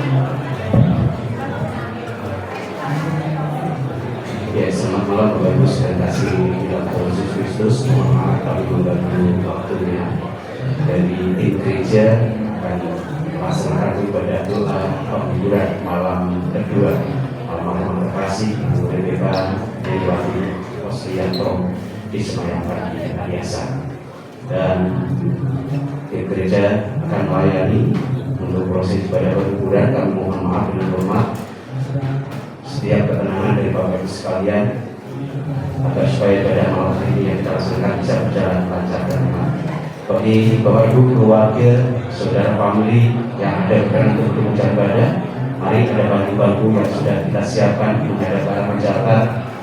Ya, selamat malam Bapak Ibu sekalian kasih dalam Tuhan Yesus Kristus. Mohon maaf kami mengganggu waktunya. Dari tim gereja akan melaksanakan ibadah doa penghiburan malam kedua, malam terkasih GBK Dewi Osrianto di Semayang Pagi Aliasa. Dan tim gereja akan melayani untuk proses ibadah penghiburan. Kami mohon maaf dengan hormat setiap ketenangan dari Bapak Ibu sekalian agar supaya pada malam ini yang kita laksanakan bisa berjalan lancar dan aman. Bagi Bapak Ibu, keluarga, saudara, famili yang ada berkenan untuk mengucapkan ibadah, mari ada bangku-bangku yang sudah kita siapkan menghadap arah mencatat.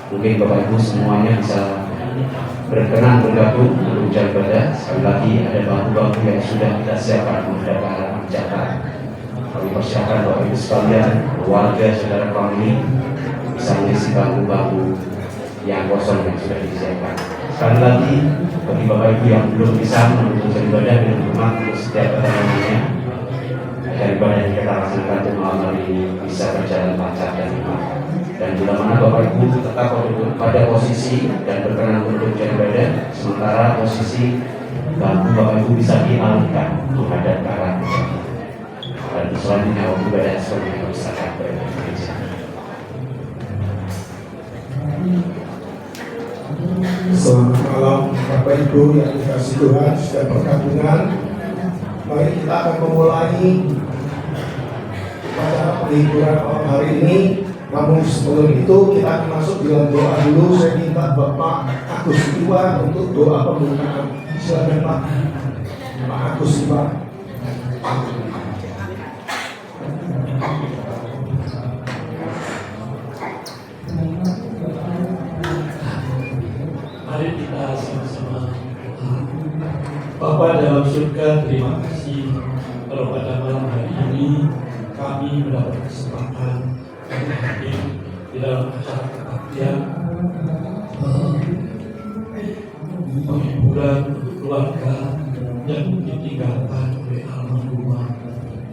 Mungkin Bapak Ibu semuanya bisa berkenan bergabung untuk mengucapkan ibadah. Sekali lagi ada bangku-bangku yang sudah kita siapkan menghadap arah mencatat. Kami persiapkan Bapak Ibu sekalian, keluarga, saudara, famili bisa mengisi bangku-bangku yang kosong yang sudah disiapkan. Sekali lagi bagi Bapak Ibu yang belum bisa menunjukkan ibadah dengan hormat untuk setiap ketenangannya, agar ibadah yang kita laksanakan untuk malam hari ini bisa berjalan lancar dan aman. Dan bila mana Bapak Ibu tetap pada posisi dan berkenan untuk menunjukkan ibadah, sementara posisi bangku Bapak Ibu bisa dialihkan menghadap ke arah dan selanjutnya waktu ibadah seperti yang bisa sampai ke gereja. Selamat malam Bapak Ibu yang dikasihi Tuhan dan perkabungan. Mari kita akan memulai pada penghiburan malam hari ini. Namun sebelum itu kita akan masuk dalam doa dulu. Saya minta Bapak Agus Iwan untuk doa pembukaan. Silakan Pak Agus Iwan. Mari kita sama-sama. Bapa dalam surga, terima kasih kalau pada malam hari ini kami mendapat kesempatan untuk hadir di dalam acara kebaktian penghiburan untuk keluarga yang ditinggalkan oleh almarhumah.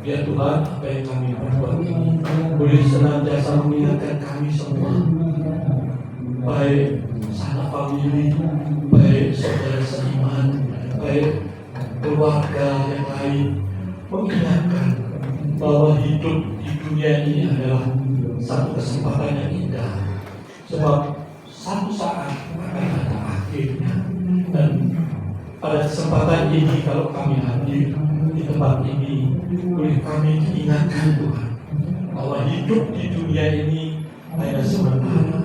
Biar Tuhan, apa yang kami perbuat ini boleh senantiasa mengingatkan kami semua, baik sanak famili, baik saudara seiman, baik keluarga yang lain, mengingatkan bahwa hidup di dunia ini adalah satu kesempatan yang indah, sebab satu saat akan ada akhirnya. Dan pada kesempatan ini kalau kami hadir di tempat ini, boleh kami diingatkan Tuhan bahwa hidup di dunia ini hanya sementara,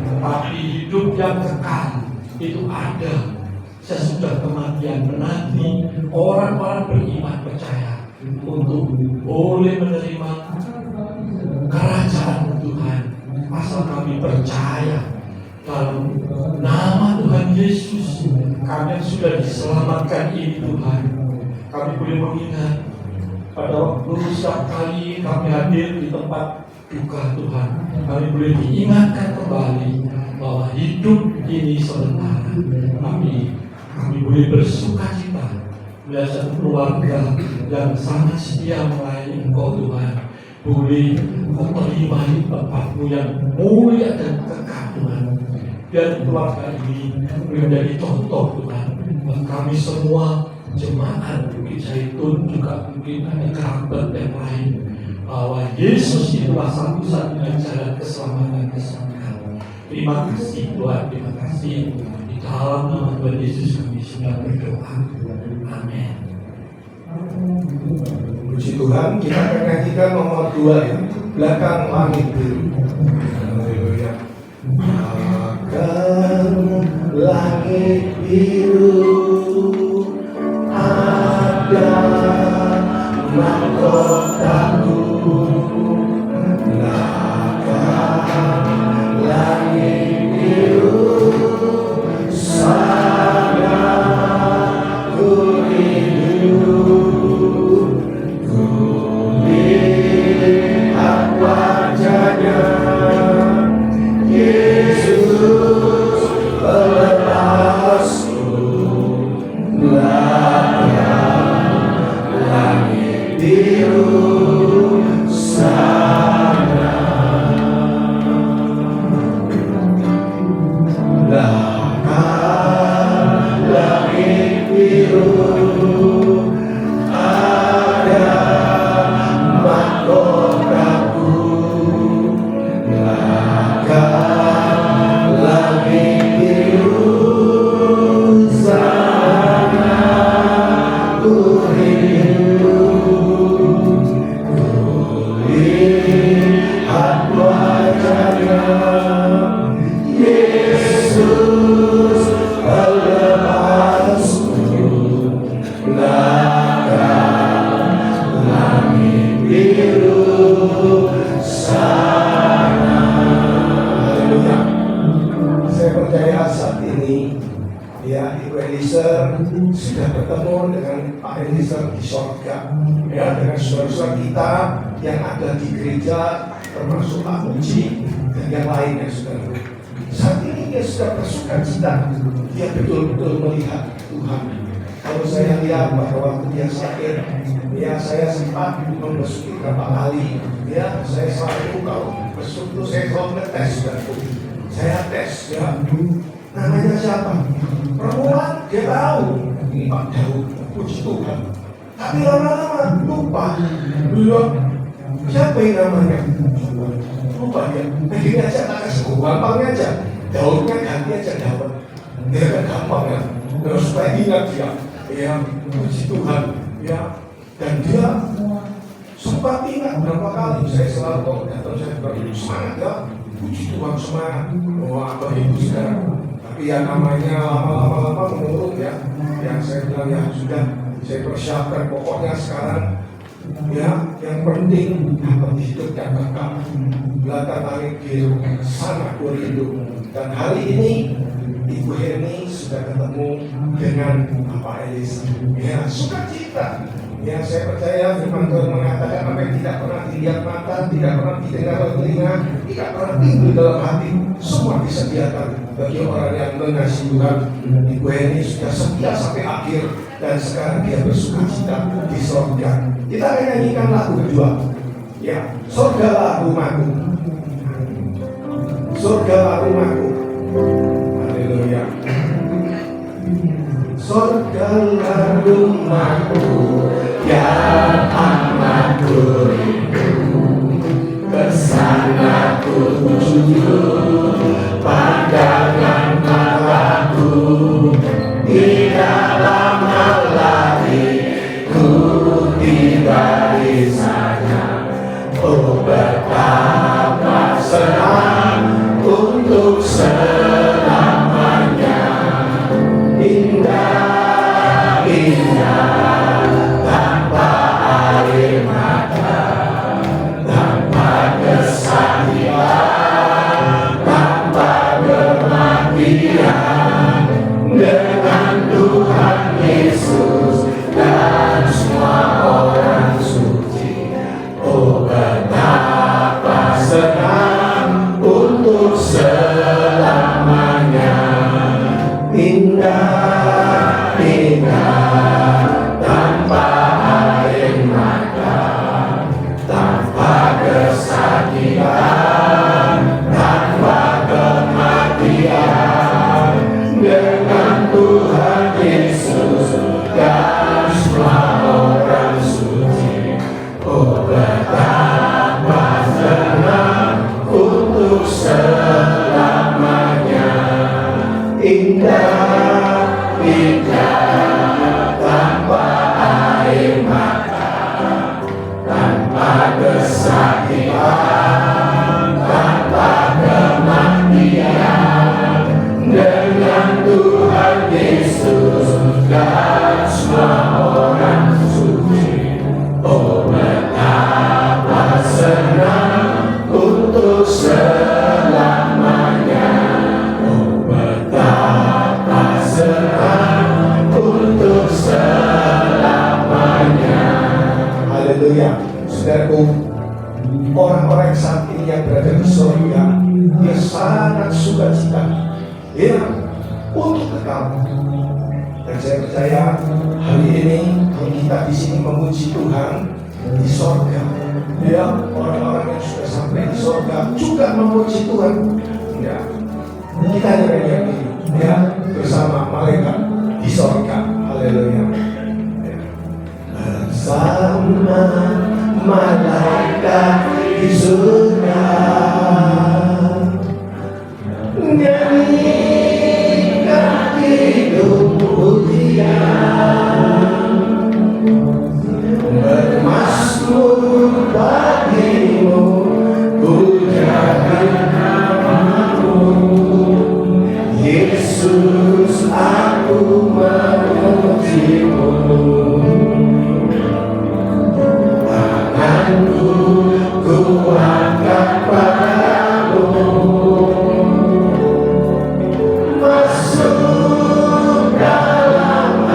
tetapi hidup yang kekal itu ada sesudah kematian, menanti orang-orang beriman percaya untuk boleh menerima kerajaan Tuhan. Asal kami percaya dalam nama Tuhan Yesus, kami yang sudah diselamatkan ini Tuhan. Kami boleh mengingat pada waktu setiap kali kami hadir di tempat duka Tuhan, kami boleh diingatkan kembali bahwa hidup ini sementara, tapi kami boleh bersuka cita melihat satu keluarga yang sangat setia melayani Engkau Tuhan, boleh Engkau terima di tempat-Mu yang mulia dan kekal Tuhan. Biar keluarga ini boleh menjadi contoh Tuhan buat kami semua jemaat Bukit Zaitun, juga mungkin ada kerabat yang lain, bahwa Yesus itulah satu-satunya jalan keselamatan keselamatan. Terima kasih Tuhan, terima kasih. Di dalam nama Tuhan Yesus kami sudah berdoa. Amin. Puji Tuhan, kita akan nyanyikan nomor 2 yang belakang langit biru. Haleluya. Belakang langit biru ada mahkotaku. Belakang langit biru sangat ku rindu. Ku lihat wajahnya, Yesus pelepasku. Tuhan sudah bertemu dengan Pak Eliezer di sorga, ya, dengan saudara-saudara kita yang ada di gereja, termasuk Pak Muji dan yang lainnya, saudara. Saat ini dia sudah bersuka cita, dia betul-betul melihat Tuhan. Kalau saya lihat pada waktu dia sakit, ya saya sempat membesuk beberapa kali, ya saya selalu kalau besuk itu saya selalu ngetes, saya tes, ya. Namanya siapa? Perempuan, dia tahu ini Pak Daud, puji Tuhan. Tapi lama-lama lupa, belum siapa yang namanya? Lupa dia. Begini aja tak kasih gampangnya aja. Daudnya ganti aja Daud. Dia kan gampang ya. Terus supaya ingat dia, ya puji Tuhan, ya. Dan dia sempat ingat berapa kali. Saya selalu kalau datang saya semangat ya, puji Tuhan semangat. Wah apa itu sekarang? Tapi ya namanya lama-lama menurut ya. Yang saya bilang ya sudah, saya persiapkan pokoknya sekarang ya yang penting dapat hidup dan kekal. Belakang tarik biru sangat rindu. Dan hari ini Ibu Heni sudah ketemu dengan Bapak Eliezer. Ya sukacita. Ya saya percaya firman Tuhan mengatakan apa yang tidak pernah dilihat mata, tidak pernah didengar oleh telinga, tidak pernah timbul dalam hati, semua disediakan bagi orang yang mengasihi Tuhan. Ibu Heni sudah setia sampai akhir dan sekarang dia bersuka cita di sorga. Kita akan nyanyikan lagu kedua. Ya, sorgalah rumahku. Sorgalah rumahku. Haleluya. Sorgalah rumahku yang amat rindu, kesana ku tuju, pandangan mataku di dalam lari, ku tiba di sana. Oh betapa senang untuk selamanya, indah, indah, tanpa air mata, tanpa kesakitian, tanpa kematian, dengan Tuhan Yesus dan semua orang suci. Oh betapa senang untuk selamanya, indah, indah, tanpa air mata, tanpa kesakitian, tanpa kematian, dengan Tuhan Yesus dan semua orang suci. Oh betapa senang untuk selamanya, indah, indah, tanpa air mata, tanpa kesakitian, tanpa kematian, dengan Tuhan Yesus dan semua orang suci. Oh betapa senang untuk selamanya, oh betapa senang untuk selamanya. Haleluya. Saudaraku, orang-orang saat ini yang berada di surga, dia sangat sukacita, ya, untuk kekal. Dan saya percaya hari ini kalau kita di sini memuji Tuhan di sorga, ya, orang-orang yang sudah sampai di sorga juga memuji Tuhan. Ya, kita nyanyikan ini, ya, bersama malaikat di sorga. Haleluya. Ya. Bersama malaikat di surga, nyanyikan hidup pujian, bermasmur bagimu, pujakan namamu, Yesus aku memujimu. Tanganku ku angkat padamu, masuk dalam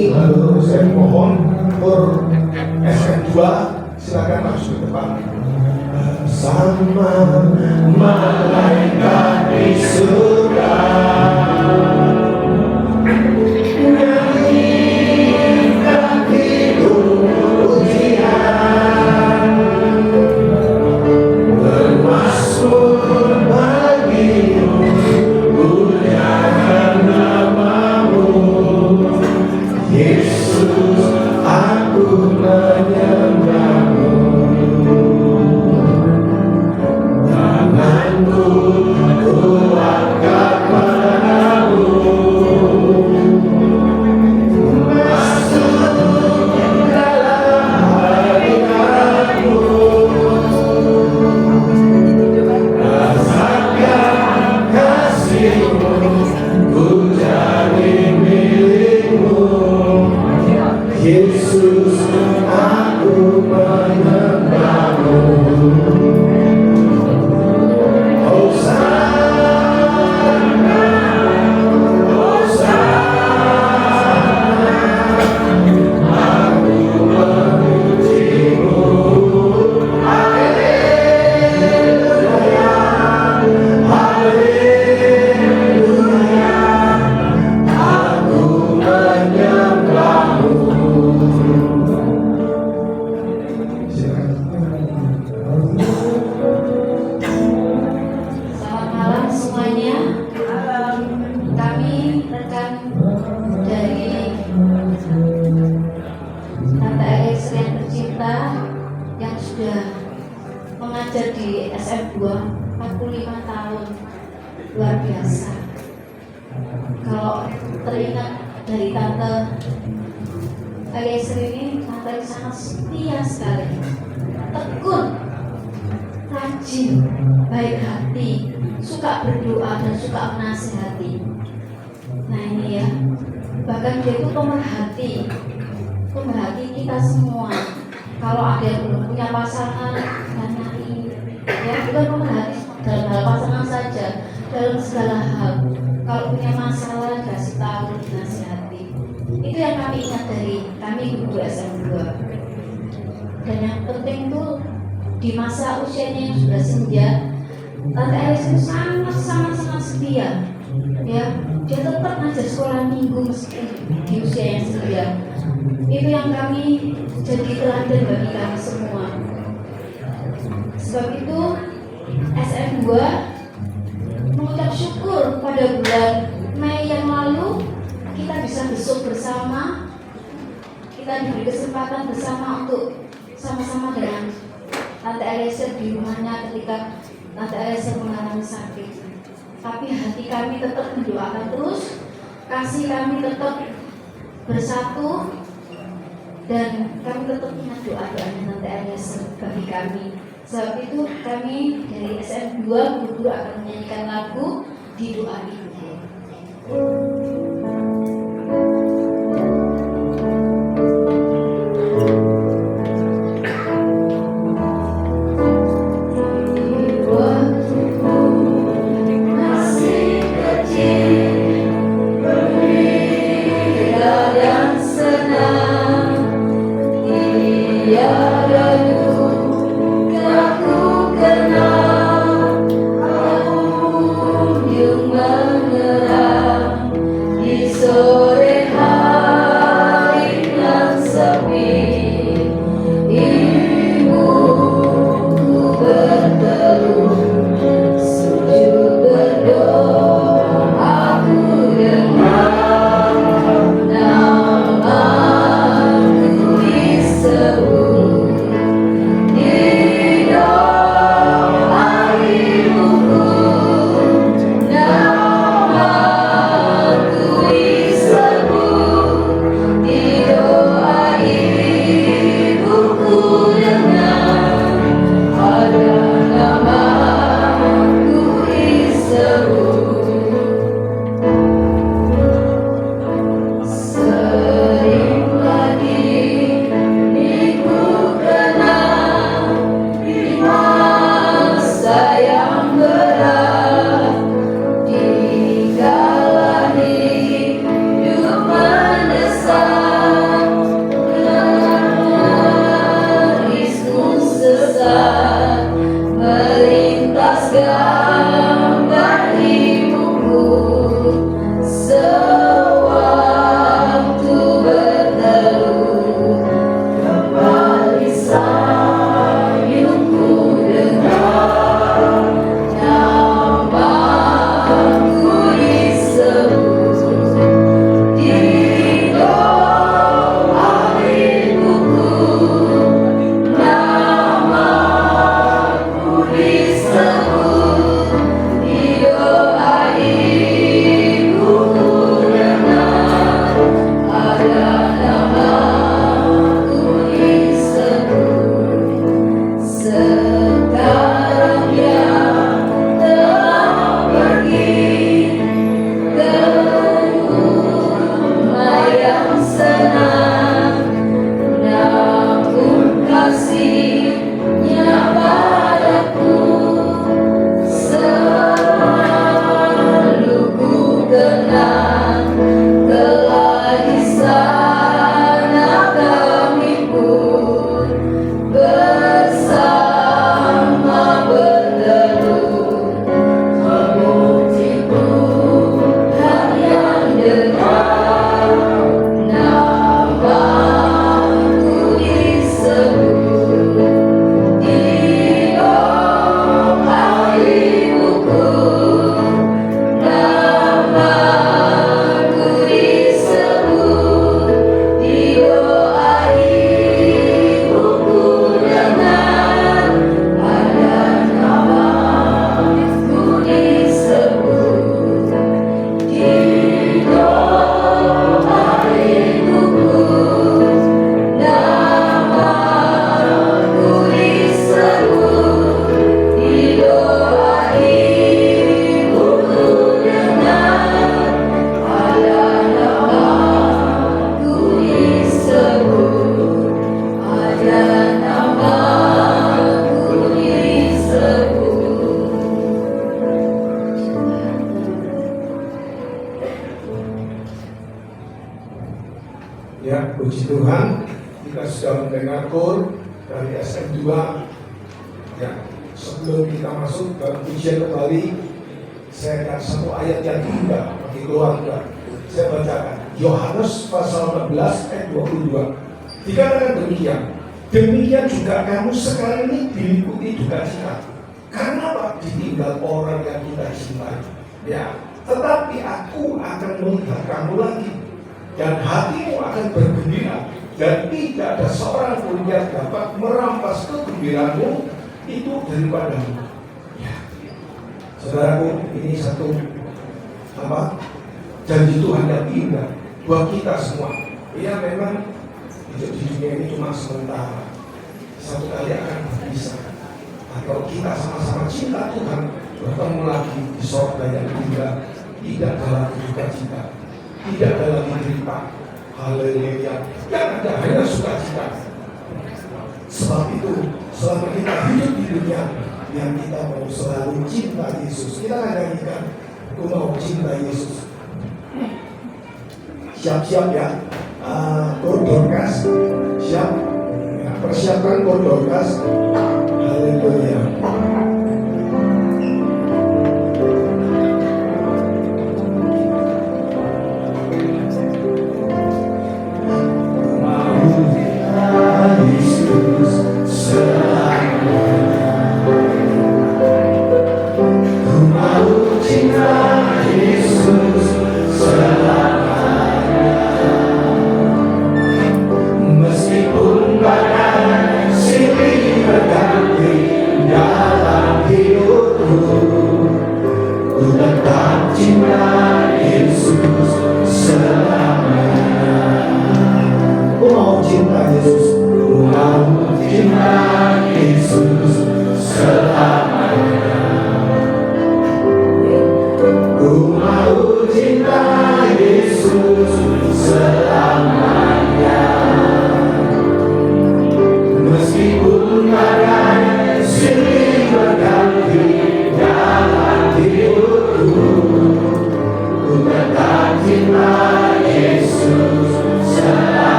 ini, lalu saya mohon for SM2 silakan masuk ke depan. Sama malaikat di surga nyanyikan hidup pujian bermasmur bagimu, pujakan namamu Yesus, aku menyembahmu. Tanganku kuangkat padamu, masuk dalam hati aku, rasakan kasihmu, ku jadi milikmu Yesus, aku menyembahmu. Selamat malam semuanya. Kami rekan dari Tante Elis yang tercinta yang sudah mengajar di SM2 45 tahun. Luar biasa. Kalau teringat dari Tante Elis ini, Tante Elis sangat setia sekali, tekun, rajin, baik hati, suka berdoa dan suka menasihati. Nah ini ya, bahkan dia itu pemerhati kita semua. Kalau ada yang belum punya pasangan, tanyai, ya bukan pemerhati dalam hal pasangan saja, dalam segala hal. Kalau punya masalah, kasih tahu, nasihati. Itu yang kami ingat dari kami guru SM2. Dan yang penting tuh di masa usianya yang sudah senja, Tante Elis itu sangat setia. Ya, dia tetap ngajar sekolah minggu meski di usia yang senja. Itu yang kami jadi teladan bagi kami semua. Sebab itu SM2 mengucap syukur pada bulan Mei yang lalu kita bisa besuk bersama, kita diberi kesempatan bersama untuk sama-sama dengan Tante Eliezer di rumahnya ketika Tante Eliezer mengalami sakit. Tapi hati kami tetap mendoakan terus, kasih kami tetap bersatu, dan kami tetap ingat doa-doanya Tante Eliezer bagi kami. Sebab itu kami dari SM2 guru akan menyanyikan lagu di doa ibu. Namaku disebut Ya, puji Tuhan, kita sudah mendengar kur dari SM2. Ya, sebelum kita masuk ke pujian kembali, saya akan satu ayat yang indah bagi keluarga. Saya bacakan Yohanes pasal 16 ayat 22. Dikatakan demikian juga kamu sekarang ini diliputi duka cita. Karena apa? Ditinggal orang yang kita cintai. Ya, tetapi aku akan melihat kamu lagi, dan hatimu akan bergembira, dan tidak ada seorang pun yang dapat merampas kegembiraanmu itu daripadamu. Ya, saudaraku, ini satu janji Tuhan yang indah buat kita semua. Ya, memang hidup di dunia ini cuma sementara, satu kali akan berpisah. Nah, kalau kita sama-sama cinta Tuhan, bertemu lagi di surga yang indah, tidak dalam duka cita, tidak dalam derita. Haleluya. Yang ada hanya sukacita. Sebab itu, selama kita hidup di dunia, yang kita mau selalu cinta Yesus. Kita akan nyanyikan, aku mau cinta Yesus. Siap-siap ya, Kor Dorcas, siap. Ya, persiapkan Kor Dorcas. Haleluya.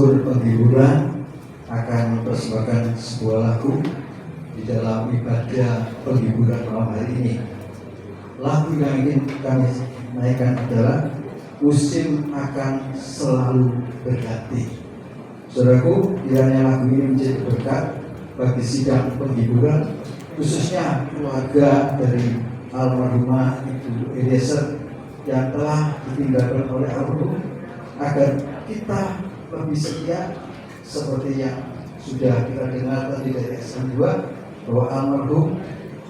Penghiburan akan mempersembahkan sebuah lagu di dalam ibadah penghiburan malam hari ini. Lagu yang ingin kami naikkan adalah Musim Akan Selalu Berganti. Saudaraku, kiranya lagu ini menjadi berkat bagi sidang penghiburan, khususnya keluarga dari almarhumah Ibu Eliezer yang telah ditinggalkan oleh almarhum, agar kita lebih setia seperti yang sudah kita dengar tadi dari SM2, bahwa almarhum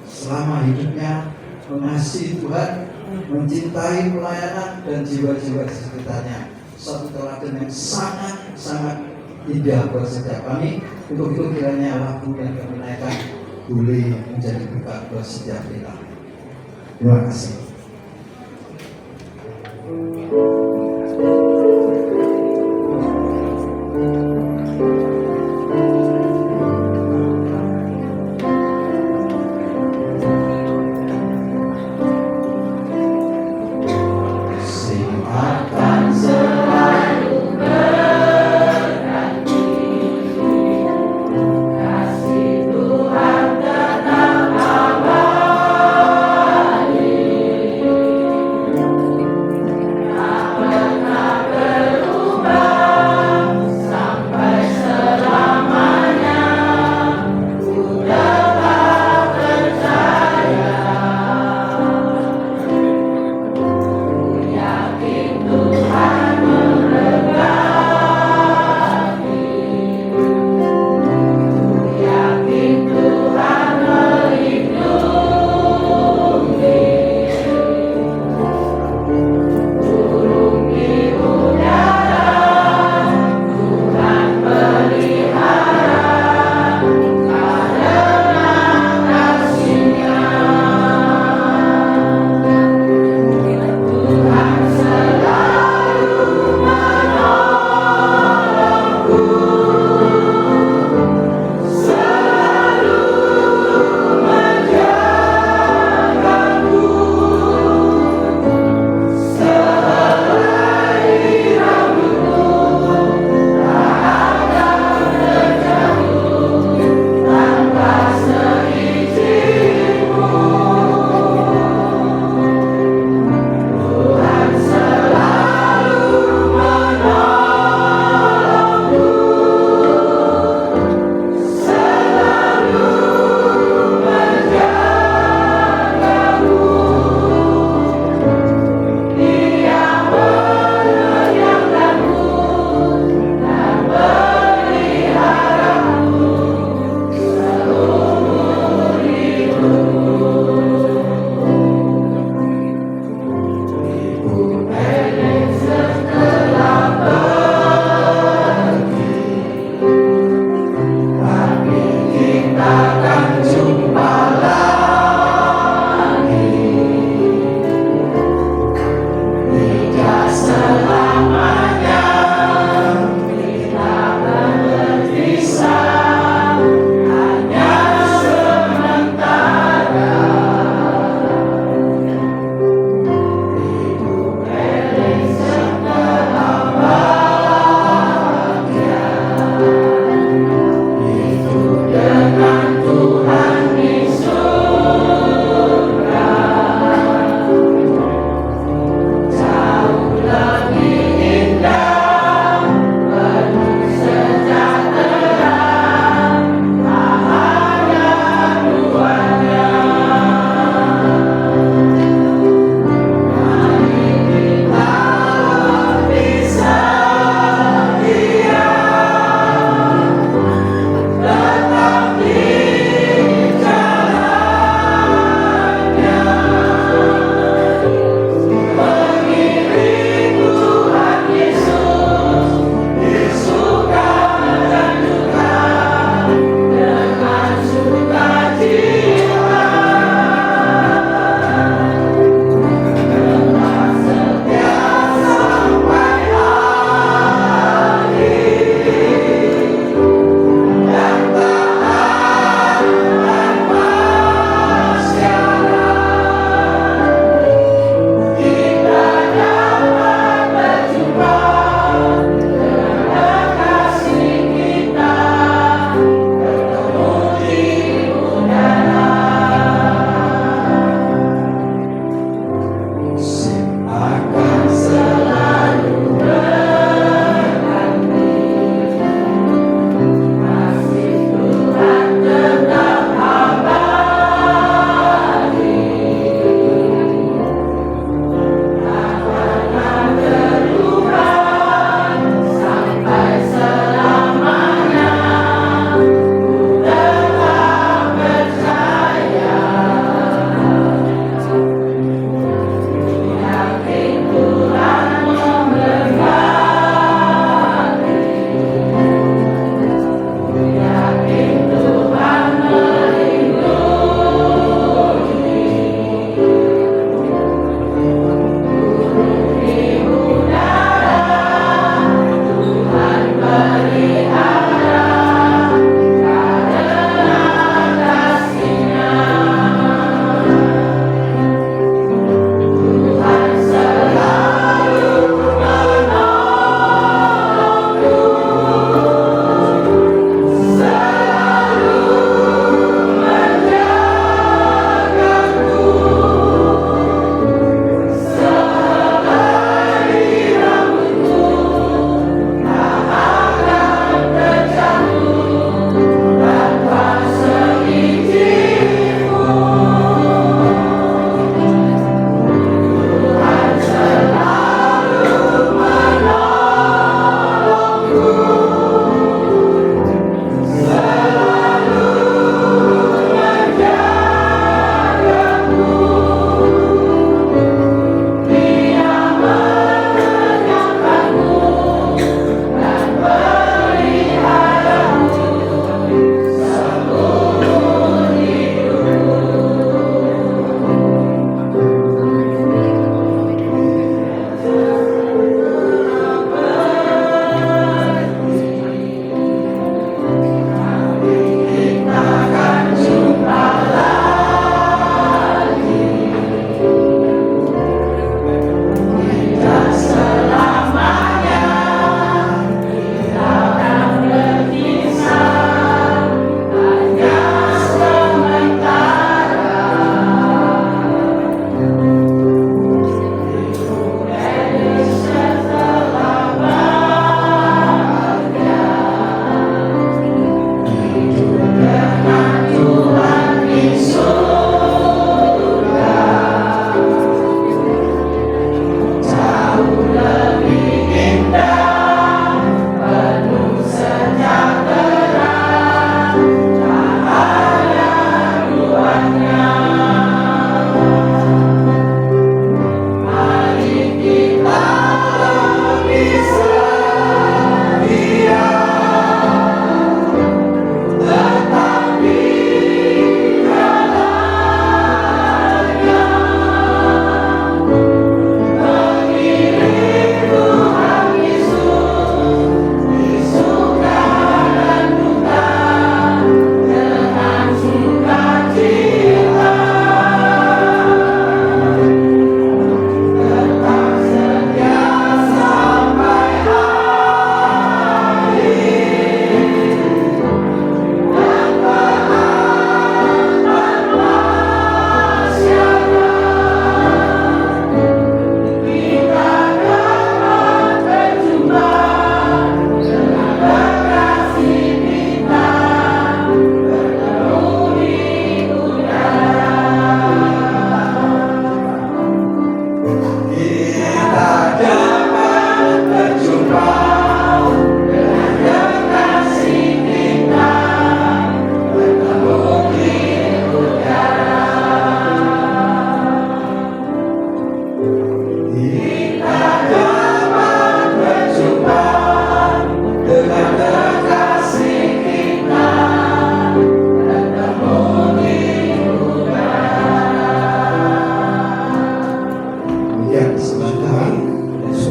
selama hidupnya mengasihi Tuhan, mencintai pelayanan dan jiwa-jiwa di sekitarnya. Satu teladan yang sangat indah buat setiap kami. Untuk itu kiranya lagu yang kami naikkan boleh menjadi berkat buat setiap kita. Terima kasih.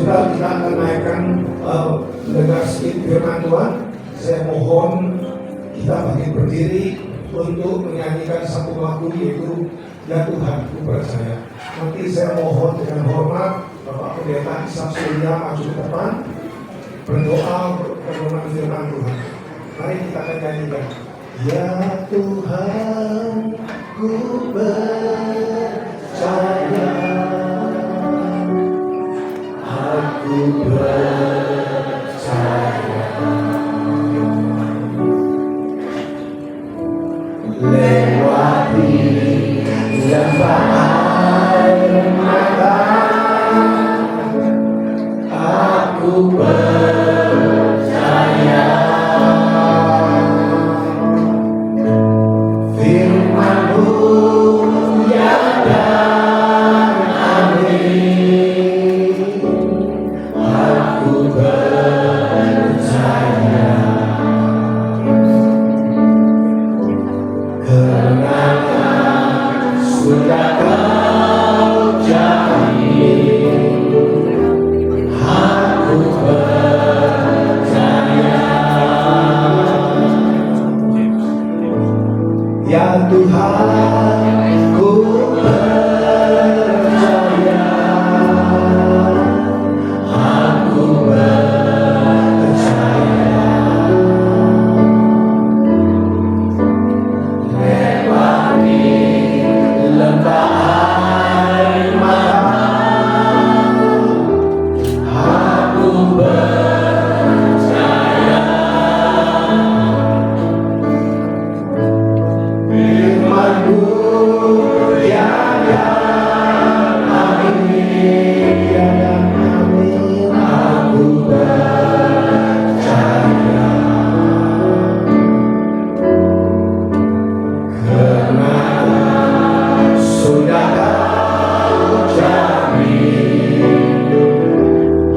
Sebentar kita akan naikkan mendengar sedikit firman Tuhan. Saya mohon kita bagi berdiri untuk menyanyikan satu lagu, yaitu Ya Tuhan Ku Percaya. Nanti saya mohon dengan hormat Bapak Pendeta Ishak Surya maju ke depan berdoa permohonan firman Tuhan. Mari kita akan nyanyikan. Ya Tuhan Ku percaya, aku percaya, lewati lembah air mata, aku percaya firman-Mu ya dan amin. Aku percaya karena sudah Kau jamin. Aku percaya Ya Tuhan Ku percaya, aku percaya, lewati lembah air mata, aku percaya firman-Mu ya dan amin, ya dan amin. Aku percaya karena sudah Kau jamin.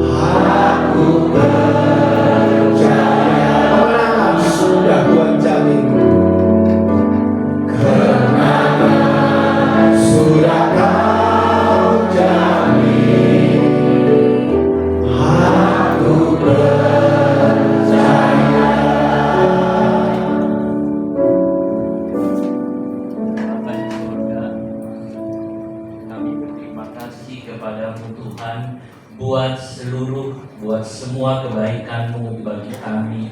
Aku percaya kemenangan sudah Tuhan jamin. Karena sudah Kau jamin. Aku percaya. Bapa di surga, kami berterima kasih kepada-Mu Tuhan buat semua kebaikan-Mu bagi kami.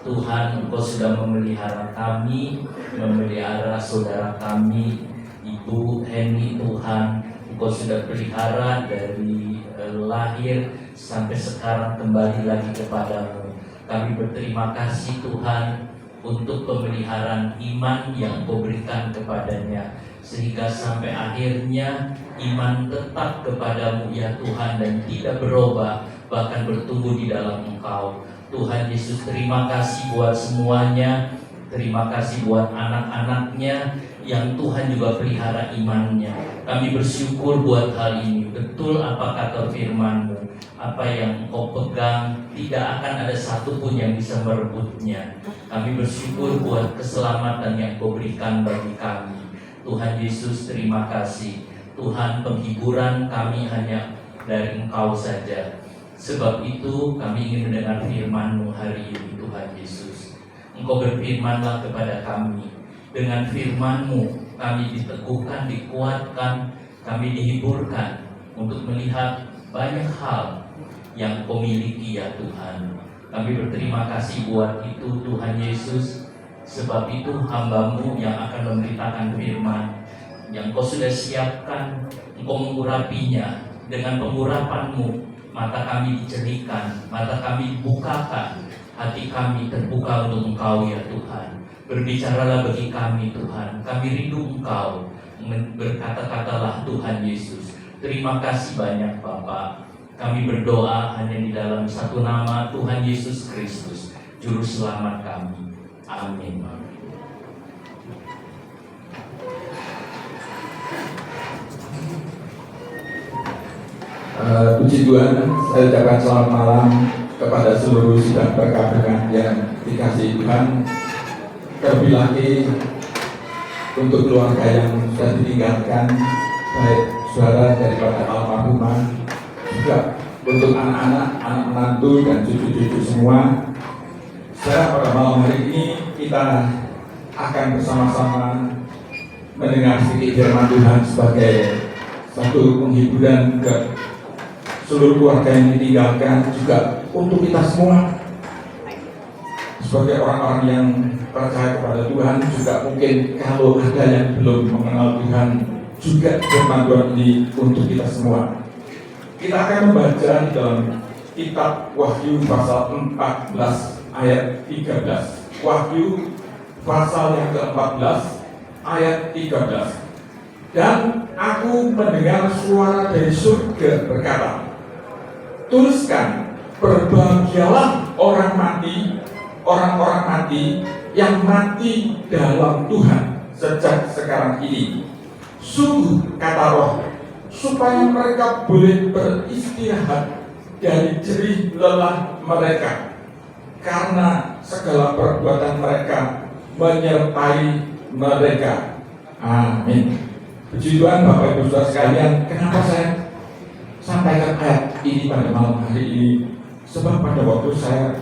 Tuhan, Engkau sudah memelihara kami, memelihara saudara kami, Ibu Heni. Tuhan, Engkau sudah pelihara dari lahir sampai sekarang kembali lagi kepada-Mu. Kami berterima kasih Tuhan untuk pemeliharaan iman yang Engkau berikan kepadanya, sehingga sampai akhirnya iman tetap kepada-Mu ya Tuhan, dan tidak berubah, bahkan bertumbuh di dalam Engkau. Tuhan Yesus, terima kasih buat semuanya. Terima kasih buat anak-anaknya yang Tuhan juga pelihara imannya. Kami bersyukur buat hal ini. Betul apa kata firman-Mu, apa yang Engkau pegang tidak akan ada satupun yang bisa merebutnya. Kami bersyukur buat keselamatan yang Engkau berikan bagi kami. Tuhan Yesus, terima kasih. Tuhan, penghiburan kami hanya dari Engkau saja. Sebab itu kami ingin mendengar firman-Mu hari ini Tuhan Yesus. Engkau berfirmanlah kepada kami. Dengan firman-Mu kami diteguhkan, dikuatkan, kami dihiburkan untuk melihat banyak hal yang Engkau miliki ya Tuhan. Kami berterima kasih buat itu Tuhan Yesus. Sebab itu hamba-Mu yang akan memberitakan firman yang Engkau sudah siapkan, Engkau mengurapinya. Dengan pengurapan-Mu mata kami dicerikan, mata kami dibukakan, hati kami terbuka untuk Engkau ya Tuhan. Berbicaralah bagi kami Tuhan, kami rindu Engkau. Berkata-katalah Tuhan Yesus. Terima kasih banyak Bapa. Kami berdoa hanya di dalam satu nama Tuhan Yesus Kristus, Juru Selamat kami. Amin. Puji Tuhan, saya ucapkan selamat malam kepada seluruh sidang perkawinan yang dikasihi Tuhan. Terlebih lagi untuk keluarga yang sudah ditinggalkan, baik saudara daripada almarhumah, juga untuk anak-anak, anak menantu dan cucu-cucu semua. Saudara, pada malam hari ini kita akan bersama-sama mendengar sedikit firman Tuhan sebagai satu penghiburan ke seluruh keluarga yang ditinggalkan, juga untuk kita semua sebagai orang-orang yang percaya kepada Tuhan. Juga mungkin kalau ada yang belum mengenal Tuhan, juga firman Tuhan ini untuk kita semua. Kita akan membaca di dalam kitab Wahyu pasal 14 ayat 13. Wahyu pasal yang ke-14 ayat 13. Dan aku mendengar suara dari surga berkata, tuliskan, berbahagialah orang-orang mati yang mati dalam Tuhan sejak sekarang ini. Sungguh, kata Roh, supaya mereka boleh beristirahat dari jerih lelah mereka, karena segala perbuatan mereka menyertai mereka. Amin. Puji Tuhan, Bapak Ibu Saudara sekalian. Kenapa saya sampaikan ayat ini pada malam hari ini? Sebab pada waktu saya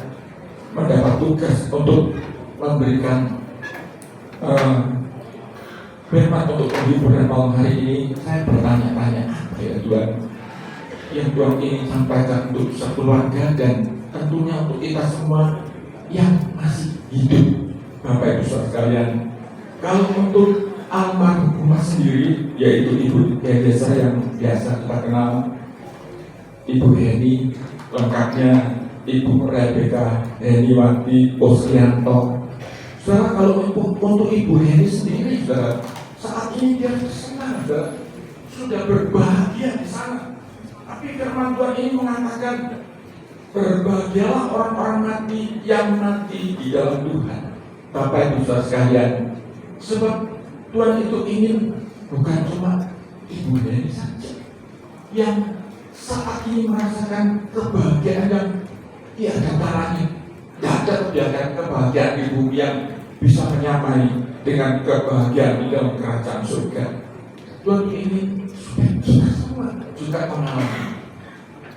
mendapat tugas untuk memberikan firman untuk penghiburan malam hari ini, saya bertanya-tanya, apa ya Tuhan yang Tuhan ini sampaikan untuk sekeluarga dan tentunya untuk kita semua yang masih hidup. Bapak Ibu Saudara sekalian, kalau untuk almarhumah sendiri, yaitu Ibu Desa yang biasa kita kenal, Ibu Heni, lengkapnya Ibu Rebeka Heniwati Osrianto. Saudara, kalau untuk Ibu Heni sendiri, saudara, saat ini dia senang, saudara, sudah berbahagia di sana. Tapi firman Tuhan ini mengatakan, berbahagialah orang-orang mati yang mati di dalam Tuhan. Bapak Ibu Saudara sekalian, sebab Tuhan itu ingin bukan cuma Ibu Heni saja yang saat ini merasakan kebahagiaan yang tiada taranya. Tidak ada kebahagiaan di bumi yang bisa menyamai dengan kebahagiaan di dalam kerajaan surga. Tuhan ingin supaya kita semua juga mengalami.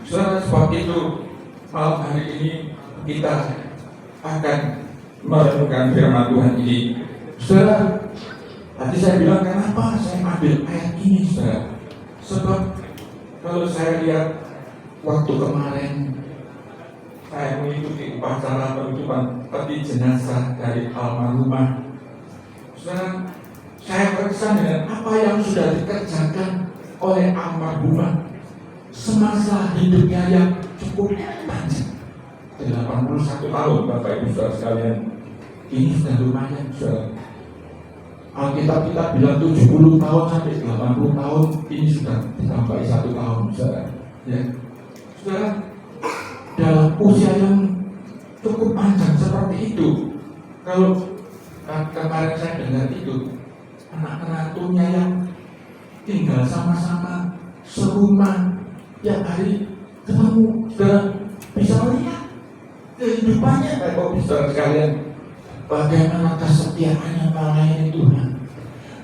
Saudara, sebab itu malam hari ini kita akan merenungkan firman Tuhan ini. Saudara, tadi saya bilang kenapa saya ambil ayat ini, saudara? Sebab kalau saya lihat waktu kemarin saya mengikuti upacara penutupan peti jenazah dari almarhumah, saudara, saya terkesan dengan apa yang sudah dikerjakan oleh almarhumah semasa hidupnya yang cukup panjang, 81 tahun, Bapak Ibu Saudara sekalian. Ini sudah lumayan, saudara. Alkitab kita bilang 70 tahun sampai 80 tahun, ini sudah ditambah 1 tahun, saudara. Ya, saudara, dalam usia yang cukup panjang seperti itu, kalau kemarin saya dengar itu, anak-anaknya yang tinggal sama-sama serumah, tiap hari ketemu, saudara, bisa melihat kehidupannya. Bapak Ibu Saudara sekalian, bagaimana kesetiaannya melayani Tuhan,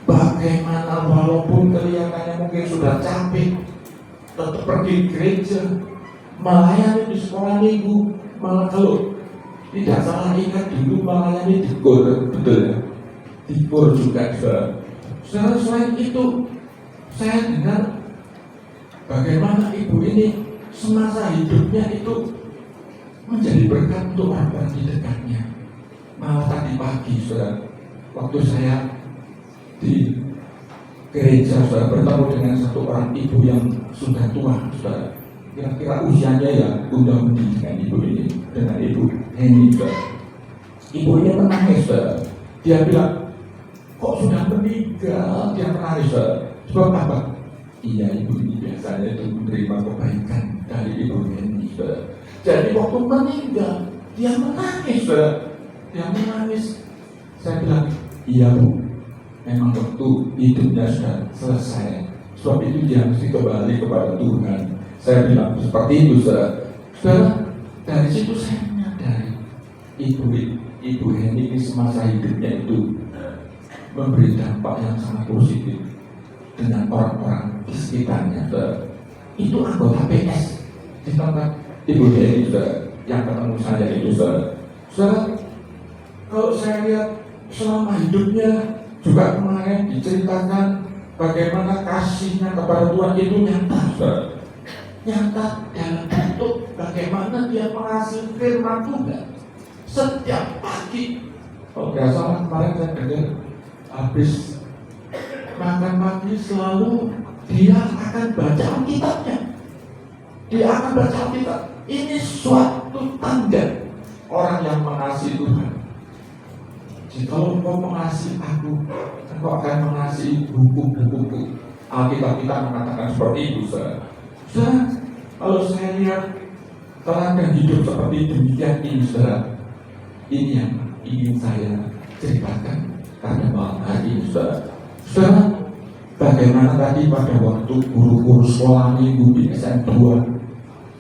bagaimana walaupun kelihatannya mungkin sudah capek, tetap pergi gereja, melayani di sekolah minggu. Malah kalau tidak salah ingat dulu melayani di GOR, betul ya, di GOR juga, saudara. Saudara, selain itu saya dengar bagaimana ibu ini semasa hidupnya itu menjadi berkat untuk orang-orang di dekatnya. Malah tadi pagi, saudara, waktu saya di gereja, saudara, bertemu dengan satu orang ibu yang sudah tua, saudara. Kira-kira usianya ya undang-undang dengan ibu ini, dengan Ibu Heni, saudara. Ibu ini menangis, saudara. Dia bilang, kok sudah meninggal? Dia menangis, saudara. Sebab apa? Iya, ibu ini biasanya itu menerima kebaikan dari Ibu Heni, saudara. Jadi waktu meninggal, dia menangis, saudara. Dia menangis. Saya bilang, iya Bu, memang waktu hidupnya sudah selesai. Sebab itu dia mesti kembali kepada Tuhan. Saya bilang seperti itu, saudara. Saudara, dari situ saya menyadari Ibu Heni ini semasa hidupnya itu memberi dampak yang sangat positif dengan orang-orang di sekitarnya, saudara. Itu anggota PS di tempat Ibu Heni, saudara, yang ketemu saya itu, saudara. Saudara, kalau saya lihat selama hidupnya juga kemarin diceritakan bagaimana kasihnya kepada Tuhan itu nyata, saudara. Nyata dalam bentuk bagaimana dia mengasihi firman Tuhan setiap pagi. Kalau nggak salah kemarin saya dengar habis makan pagi selalu dia akan baca Alkitabnya. Dia akan baca Alkitab. Ini suatu tanda orang yang mengasihi Tuhan. Jika engkau mengasihi aku, engkau akan mengasihi buku-buku. Alkitab kita mengatakan seperti itu, saudara. Saudara, kalau saya lihat teladan hidup seperti demikian ini, saudara, ini yang ingin saya ceritakan pada malam hari ini, saudara. Saudara, bagaimana tadi pada waktu guru-guru sekolah minggu di SM2,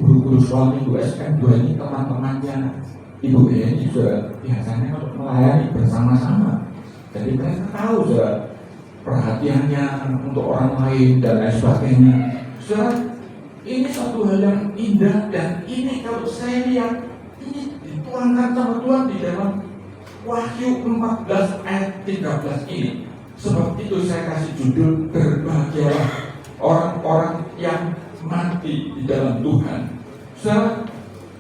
guru-guru sekolah minggu SM2 ini teman-temannya Ibu Heni, saudara, biasanya kalau melayani bersama-sama. Jadi mereka tahu, saudara, perhatiannya untuk orang lain dan lain sebagainya. Saudara, ini satu hal yang indah, dan ini kalau saya lihat ini dituangkan sama Tuhan di dalam Wahyu 14 ayat 13 ini. Sebab itu saya kasih judul, berbahagialah orang-orang yang mati di dalam Tuhan. Saudara,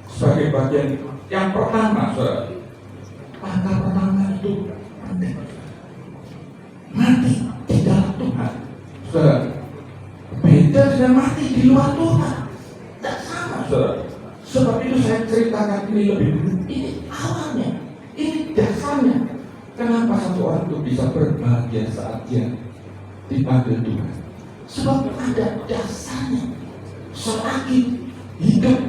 sebagai bagian yang pertama, saudara, kata pertama itu penting. Mati di dalam Tuhan, saudara. Beda dengan mati di luar Tuhan. Tidak sama, saudara. Sebab itu saya ceritakan ini lebih dulu. Ini awalnya, ini dasarnya. Kenapa satu orang itu bisa berbahagia saat dia dipanggil Tuhan? Sebab ada dasarnya. Selagi hidup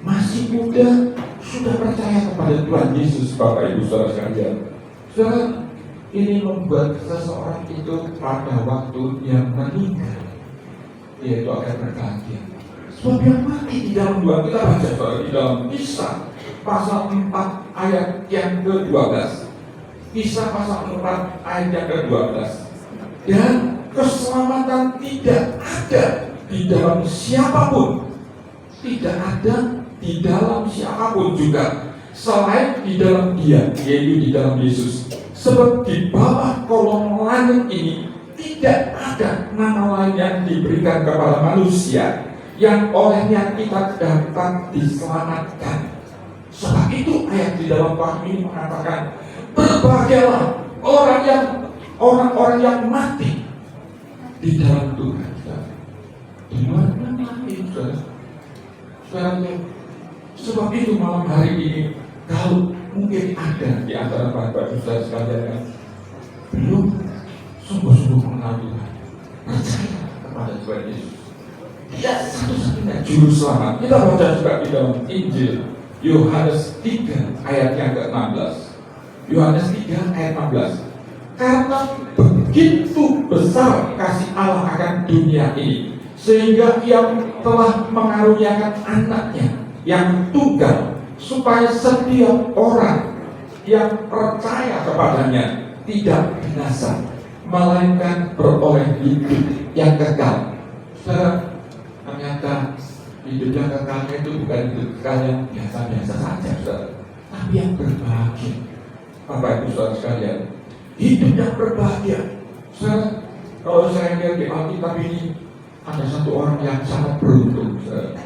masih muda sudah percaya kepada Tuhan Yesus, Bapak Ibu Saudara sekalian. Saudara, ini membuat seseorang itu pada waktu yang meninggal, yaitu akan berbahagia. Sebab yang mati di dalam Tuhan, kita baca, saudara, di dalam Kisah pasal 4 ayat yang ke-12. Kisah pasal 4 ayat yang ke-12. Dan keselamatan tidak ada di dalam siapapun, tidak ada di dalam siapapun juga selain di dalam Dia, yaitu di dalam Yesus. Sebab di bawah kolong langit ini tidak ada nama lain yang diberikan kepada manusia yang olehnya kita dapat diselamatkan. Sebab itu ayat di dalam Wahyu ini mengatakan, berbahagialah orang-orang yang mati di dalam Tuhan. Di luar Tuhan mati, saudara. Sebab itu malam hari ini, kalau mungkin ada di antara bapak-bapak saudara sekalian yang belum sungguh-sungguh mengenal Tuhan, percaya kepada Tuhan Yesus, Dia satu-satunya juru selamat. Kita baca juga di dalam Injil Yohanes 3 ayat yang ke-16. Yohanes 3 ayat 16. Karena begitu besar kasih Allah akan dunia ini, sehingga Ia telah mengaruniakan anaknya yang tunggal, supaya setiap orang yang percaya kepadanya tidak binasa, melainkan beroleh hidup yang kekal. Saudara, ternyata hidup yang kekal itu bukan hidup kekal yang biasa-biasa saja, saudara, tapi yang berbahagia. Bapak Ibu Saudara sekalian, hidup yang berbahagia. Saudara, kalau saya lihat di Alkitab ini, ada satu orang yang sangat beruntung, saudara.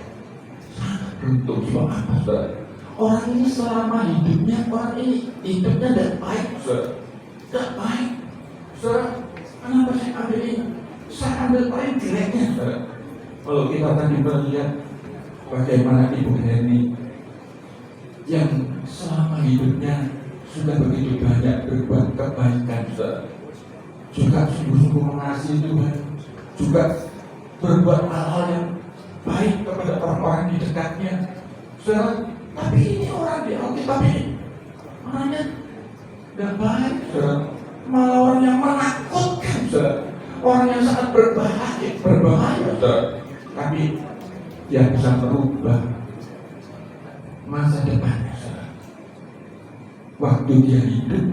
Sangat beruntung. Sebab apa, saudara? Orang ini selama hidupnya, orang ini hidupnya tidak baik, saudara. Tidak baik, saudara. Kenapa saya ambil ini? Saya ambil paling jeleknya, saudara. Kalau kita tadi melihat bagaimana Ibu Heni yang selama hidupnya sudah begitu banyak berbuat kebaikan, saudara, juga sungguh-sungguh mengasihi Tuhan, juga berbuat hal-hal yang baik kepada orang-orang di dekatnya, saudara. Tapi ini orang di Alkitab ini orangnya tidak baik, saudara. Malah orang yang menakutkan, saudara. Orang yang sangat berbahaya, saudara. Tapi dia bisa merubah masa depannya, saudara. Waktu dia hidup,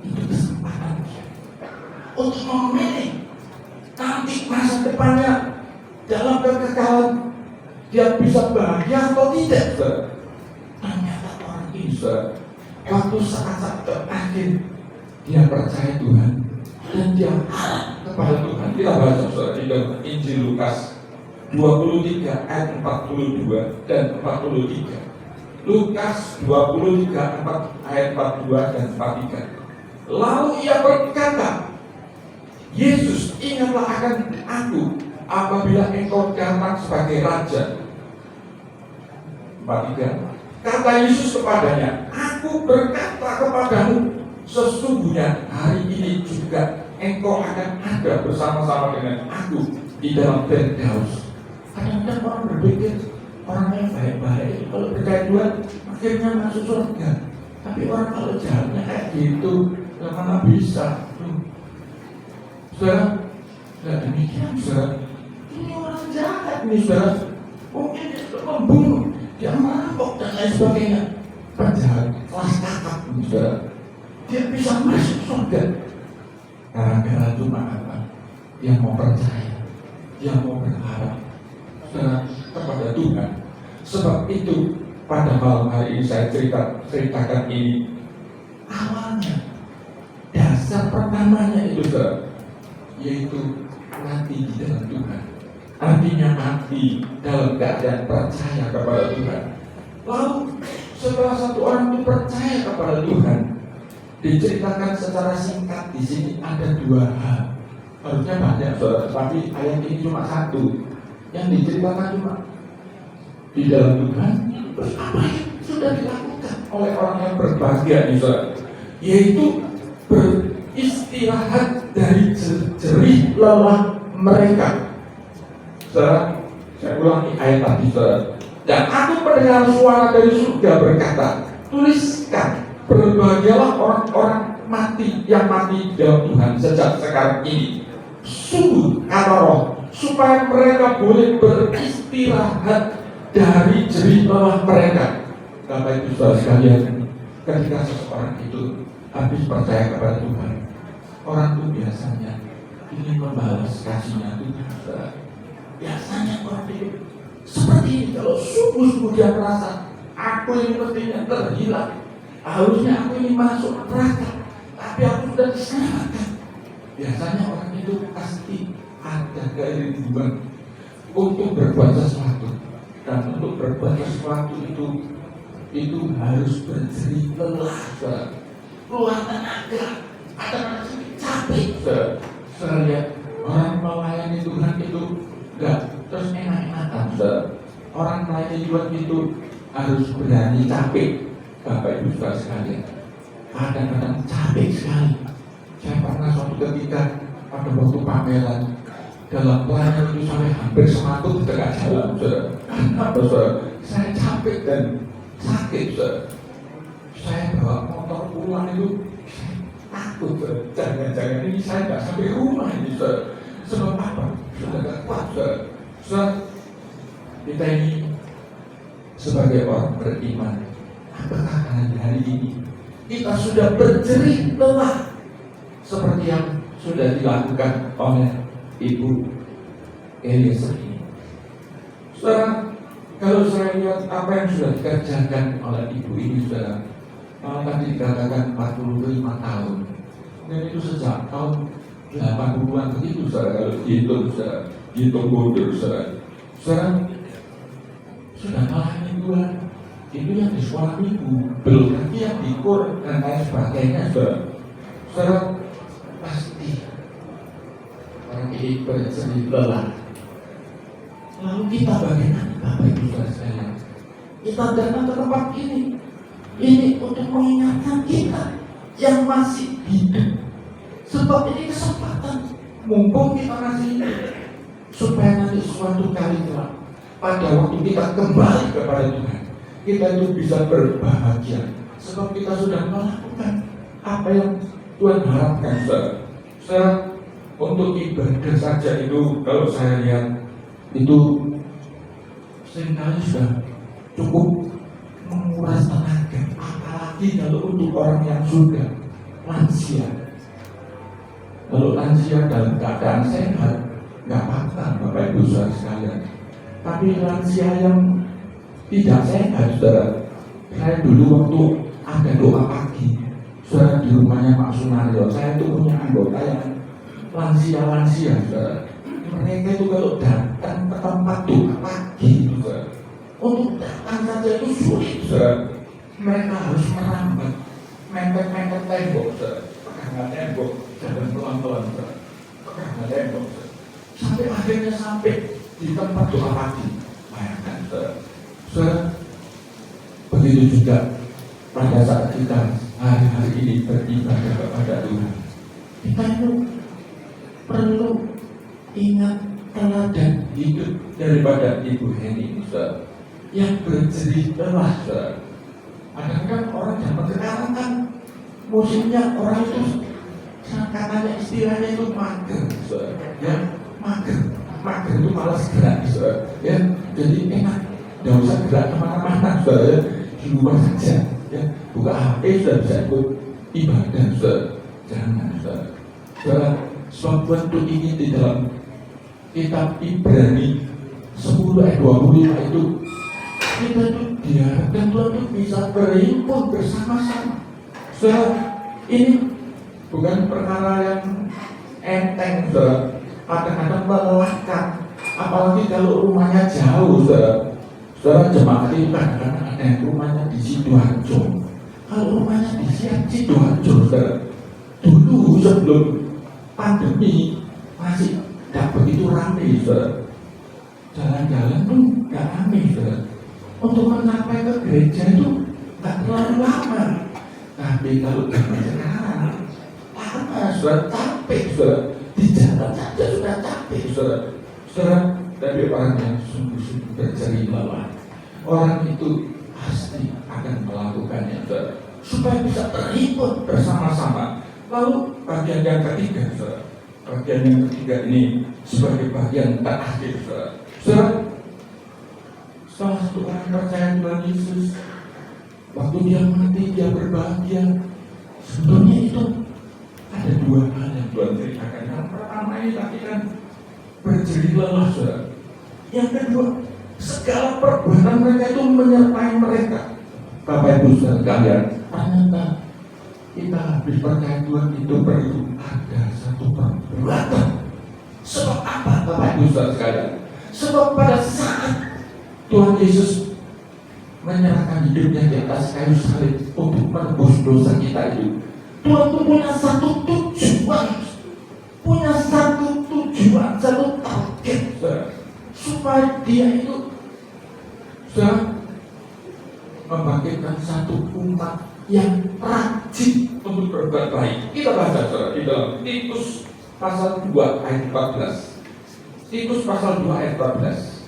itu kesempatan dia untuk memilih nanti masa depannya dalam kekekalan dia bisa bahagia atau tidak, saudara? Ternyata orang ini, saudara, waktu saat-saat terakhir dia percaya Tuhan dan dia harap kepada Tuhan. Kita baca, saudara, di dalam Injil Lukas 23 ayat 42 dan 43. Lukas 23 ayat 42 dan 43. Lalu ia berkata, Yesus, ingatlah akan aku apabila engkau datang sebagai raja. 43. Kata Yesus kepadanya, aku berkata kepadamu, sesungguhnya hari ini juga engkau akan ada bersama-sama dengan aku di dalam Firdaus. Kadang-kadang orang berpikir orang yang baik-baik kalau percaya Tuhan akhirnya masuk surga. Tapi orang kalau jahatnya kayak gitu, mana bisa? Saudara, tidak demikian, saudara. Ini orang jahat nih, saudara. Mungkin dia sudah membunuh, dia merampok dan lain sebagainya. Penjahat kelas kakap, saudara. Dia bisa masuk surga. Gara-gara cuma apa? Dia mau percaya, dia mau berharap, saudara, kepada Tuhan. Sebab itu pada malam hari ini saya ceritakan ini. Awalnya, dasar pertamanya itu, saudara, yaitu mati di dalam Tuhan. Artinya mati dalam keadaan percaya kepada Tuhan. Lalu setelah satu orang itu percaya kepada Tuhan, diceritakan secara singkat di sini ada dua hal. Harusnya banyak, saudara, tapi ayat ini cuma satu. Yang diceritakan cuma di dalam Tuhan. Terus apa yang sudah dilakukan oleh orang yang berbahagia ini, saudara? Yaitu beristirahat dari jerih lelah mereka. Saudara, saya ulangi ayat tadi, saudara. Dan aku mendengar suara dari surga berkata, tuliskan, berbahagialah orang-orang mati yang mati dalam Tuhan sejak sekarang ini. Sungguh kata Roh, supaya mereka boleh beristirahat dari jerih lelah mereka. Bapak Ibu saudara sekalian, ketika seseorang itu habis percaya kepada Tuhan, orang itu biasanya ingin membalas kasihnya Tuhan. Biasanya orang itu seperti ini. Kalau sungguh-sungguh dia merasa aku ini mestinya terhilang, harusnya aku ini masuk neraka, tapi aku sudah diselamatkan. Biasanya orang itu pasti ada kerinduan untuk berbuat sesuatu, dan untuk berbuat sesuatu itu harus berjerih lelah, keluar tenaga, ada capek. Saya lihat orang melayani Tuhan itu enggak terus enak-enakan. Orang melayani Tuhan itu harus berani capek. Bapak Ibu saudara sekalian, kadang-kadang capek sekali. Saya pernah suatu ketika pada waktu pameran dalam pelayanan itu sampai hampir sematuk di tengah jalan, saudara. Saya capek dan sakit, saudara. Saya bawa motor pulang itu takut, jangan-jangan ini saya nggak sampai rumah ini, saudara. Sebab apa? Sudah nggak kuat, saudara. Kita ini sebagai orang beriman, apakah hari ini kita sudah berjerih lelah seperti yang sudah dilakukan oleh Ibu Eliezer ini? Saudara, kalau saya lihat apa yang sudah dikerjakan oleh ibu ini, saudara, tadi dikatakan 45 tahun, dan itu sejak tahun 80-an begitu, saudara. Kalau dihitung, saudara, dihitung mundur, saudara. Saudara, sudah melayani Tuhan, itu yang di sekolah minggu, belum lagi yang di kur dan lain sebagainya, saudara. Saudara, pasti orang ini berjerih lelah. Lalu kita bagaimana, Bapak Ibu saudara sekalian? Kita datang ke tempat ini untuk mengingatkan kita yang masih hidup. Sebab ini kesempatan, mumpung kita masih hidup, supaya nanti suatu kali kelak, pada waktu kita kembali kepada Tuhan, kita itu bisa berbahagia. Sebab kita sudah melakukan apa yang Tuhan harapkan, saudara. Saudara, untuk ibadah saja itu, kalau saya lihat itu seringkali sudah cukup menguras tenaga, apalagi kalau untuk orang yang sudah lansia. Kalau lansia dalam keadaan sehat, nggak apa-apa, Bapak Ibu saudara sekalian. tapi lansia yang tidak sehat, saudara. Saya dulu waktu ada doa pagi, saudara, di rumahnya Pak Sunario, saya itu punya anggota yang lansia, saudara. Mereka itu kalau datang ke tempat doa pagi, saudara, untuk datang saja itu sulit, saudara. Mereka harus merambat, mepet-mepet tembok, saudara. Pegangan tembok, jalan pelan-pelan, saudara. Pegangan tembok, saudara. Sampai akhirnya sampai di tempat doa pagi. Bayangkan, saudara. Saudara, begitu juga pada saat kita hari-hari ini beribadah kepada Tuhan, kita itu perlu ingat teladan hidup daripada Ibu Heni, saudara, yang berjerih lelah, saudara. Kadang-kadang orang zaman sekarang kan musimnya orang itu katanya istilahnya itu mager, saudara. Ya, mager itu malas gerak, saudara. Ya, jadi enak, tidak usah gerak kemana-mana, saudara. Ya, di rumah saja, ya, buka HP sudah bisa ikut ibadah, saudara. Jangan, saudara. Saudara, sebab bentuk ini di dalam kitab Ibrani 10 ayat 25 itu kita itu diharapkan Tuhan itu bisa berhimpun bersama-sama. Saudara, ini bukan perkara yang enteng, saudara. Kadang-kadang melelahkan, apalagi kalau rumahnya jauh, saudara. Saudara, jemaat itu kadang-kadang ada yang rumahnya di Sidoarjo. Kalau rumahnya di Sidoarjo, saudara, dulu sebelum pandemi masih tidak begitu ramai, saudara. Jalan-jalan tuh nggak ramai, saudara. Untuk mencapai ke gereja itu nggak terlalu lama. Tapi kalau zaman sekarang lama, saudara, capek, saudara. Di jalan saja sudah capek, saudara. Saudara, tapi orang yang sungguh-sungguh berjerih lelah, orang itu pasti akan melakukannya, saudara, supaya bisa terhimpun bersama-sama. Lalu bagian yang ketiga, saudara. Bagian yang ketiga ini sebagai bagian terakhir, saudara. Saudara, salah satu orang percaya Tuhan Yesus, waktu dia mati, dia berbahagia. Sebetulnya itu ada dua hal yang Tuhan ceritakan. Yang pertama ini tadi kan berjerih lelah, saudara. Yang kedua, segala perbuatan mereka itu menyertai mereka. Bapak Ibu saudara sekalian, ternyata kita habis percaya Tuhan itu perlu ada satu perbuatan. Sebab apa, Bapak Ibu saudara sekalian? Sebab pada saat Tuhan Yesus menyerahkan hidupnya di atas kayu salib untuk menebus dosa kita itu, Tuhan itu punya satu tujuan, satu target, supaya dia itu membangkitkan satu umat yang rajin untuk berbuat baik. Kita baca, saudara, di dalam Titus pasal 2 ayat 14. Titus pasal 2 ayat 14,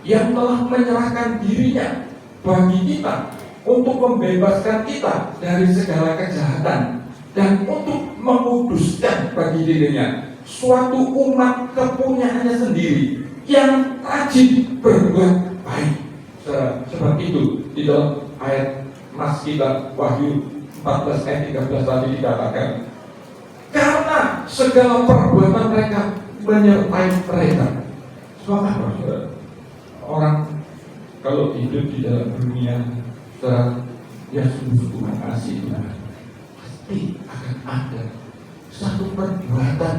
yang telah menyerahkan dirinya bagi kita untuk membebaskan kita dari segala kejahatan dan untuk menguduskan bagi dirinya suatu umat kepunyaannya sendiri yang rajin berbuat baik. Sebab itu di dalam ayat mas kita Wahyu 14 ayat 13 tadi dikatakan, karena segala perbuatan mereka menyertai mereka. Sebab apa, saudara? Orang kalau hidup di dalam dunia, saudara, dia sungguh mengasihi Tuhan, pasti akan ada satu perbuatan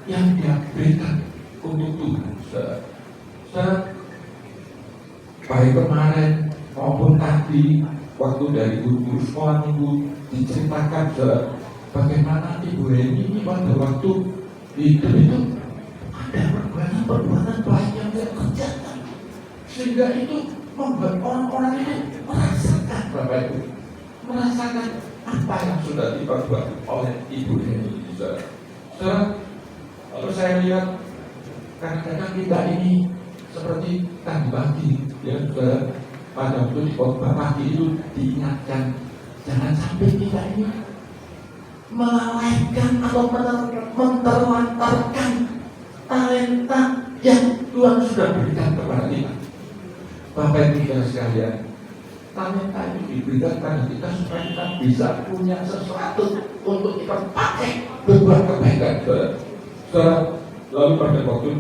yang dia berikan untuk Tuhan, saudara. Saudara, baik kemarin maupun tadi waktu dari guru sekolah minggu diceritakan, saudara, bagaimana Ibu Heni ini pada waktu hidup itu ada perbuatan baik yang dia kerjakan, sehingga itu membuat orang-orang itu merasakan, Bapak Ibu, merasakan apa yang sudah diperbuat oleh Ibu Heni, saudara. Saudara, kalau saya lihat kadang-kadang kita ini seperti tadi pagi, ya saudara, pada waktu di khotbah pagi itu diingatkan, jangan sampai kita ini melalaikan atau menterlantarkan talenta yang Tuhan sudah berikan kepada kita. Bapak Ibu saudara sekalian, talenta itu diberikan kepada kita supaya kita bisa punya sesuatu untuk kita pakai berbuat kebaikan, saudara. Saudara, lalu pada waktu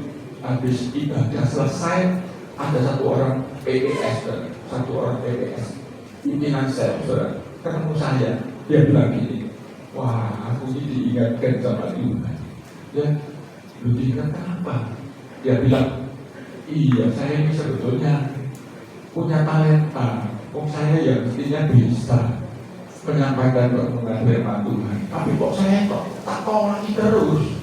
habis ibadah selesai, ada satu orang PPS, satu orang PPS, pimpinan sel, saudara, ketemu saya, dia bilang gini, wah, aku ini diingatkan sama Tuhan. Ya, lu diingatkan apa? Dia bilang, iya, saya ini sebetulnya punya talenta. Saya yang mestinya bisa menyampaikan permohonan firman Tuhan, tapi kok saya tak tolak terus.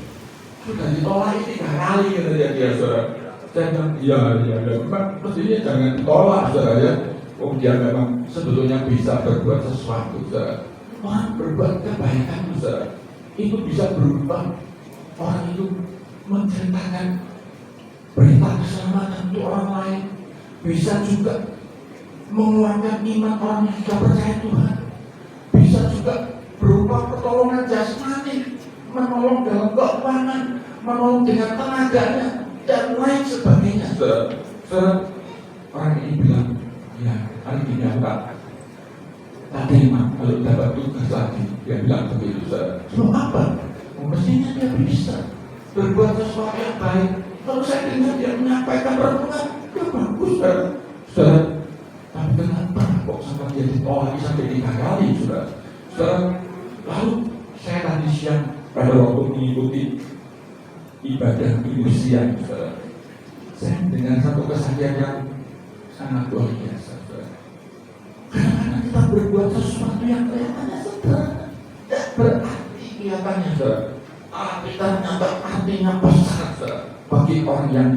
Sudah ditolak 3 kali kata dia, saudara. Saya bilang, iya, memang mestinya jangan ditolak, saudara ya. Dia memang sebetulnya bisa berbuat sesuatu, saudara. Orang berbuat kebaikan, saudara, itu bisa berubah. Orang itu menceritakan berita keselamatan untuk orang lain, bisa juga mengeluarkan iman orang yang sudah percaya Tuhan, bisa juga berupa pertolongan jasmani, menolong dalam keuangan, menolong dengan tenaganya dan lain sebagainya. Orang ini bilang, ya hari ini Pak, tak terima kalau dapat tugas lagi. Dia bilang begitu, sebab apa? Mestinya dia bisa berbuat sesuatu yang baik. Kalau saya dengar dia menyampaikan renungan, ya bagus, saudara. Tapi kenapa kok sampai dia ditolak sampai 3 kali, saudara? Lalu saya tadi siang pada waktu mengikuti ibadah minggu siang, saudara, saya dengan satu kesaksian yang sangat luar biasa, saudara. Kadang-kadang kita berbuat sesuatu yang kelihatannya sederhana, tidak berarti kelihatannya, saudara. Tapi ternyata artinya besar, saudara, bagi orang yang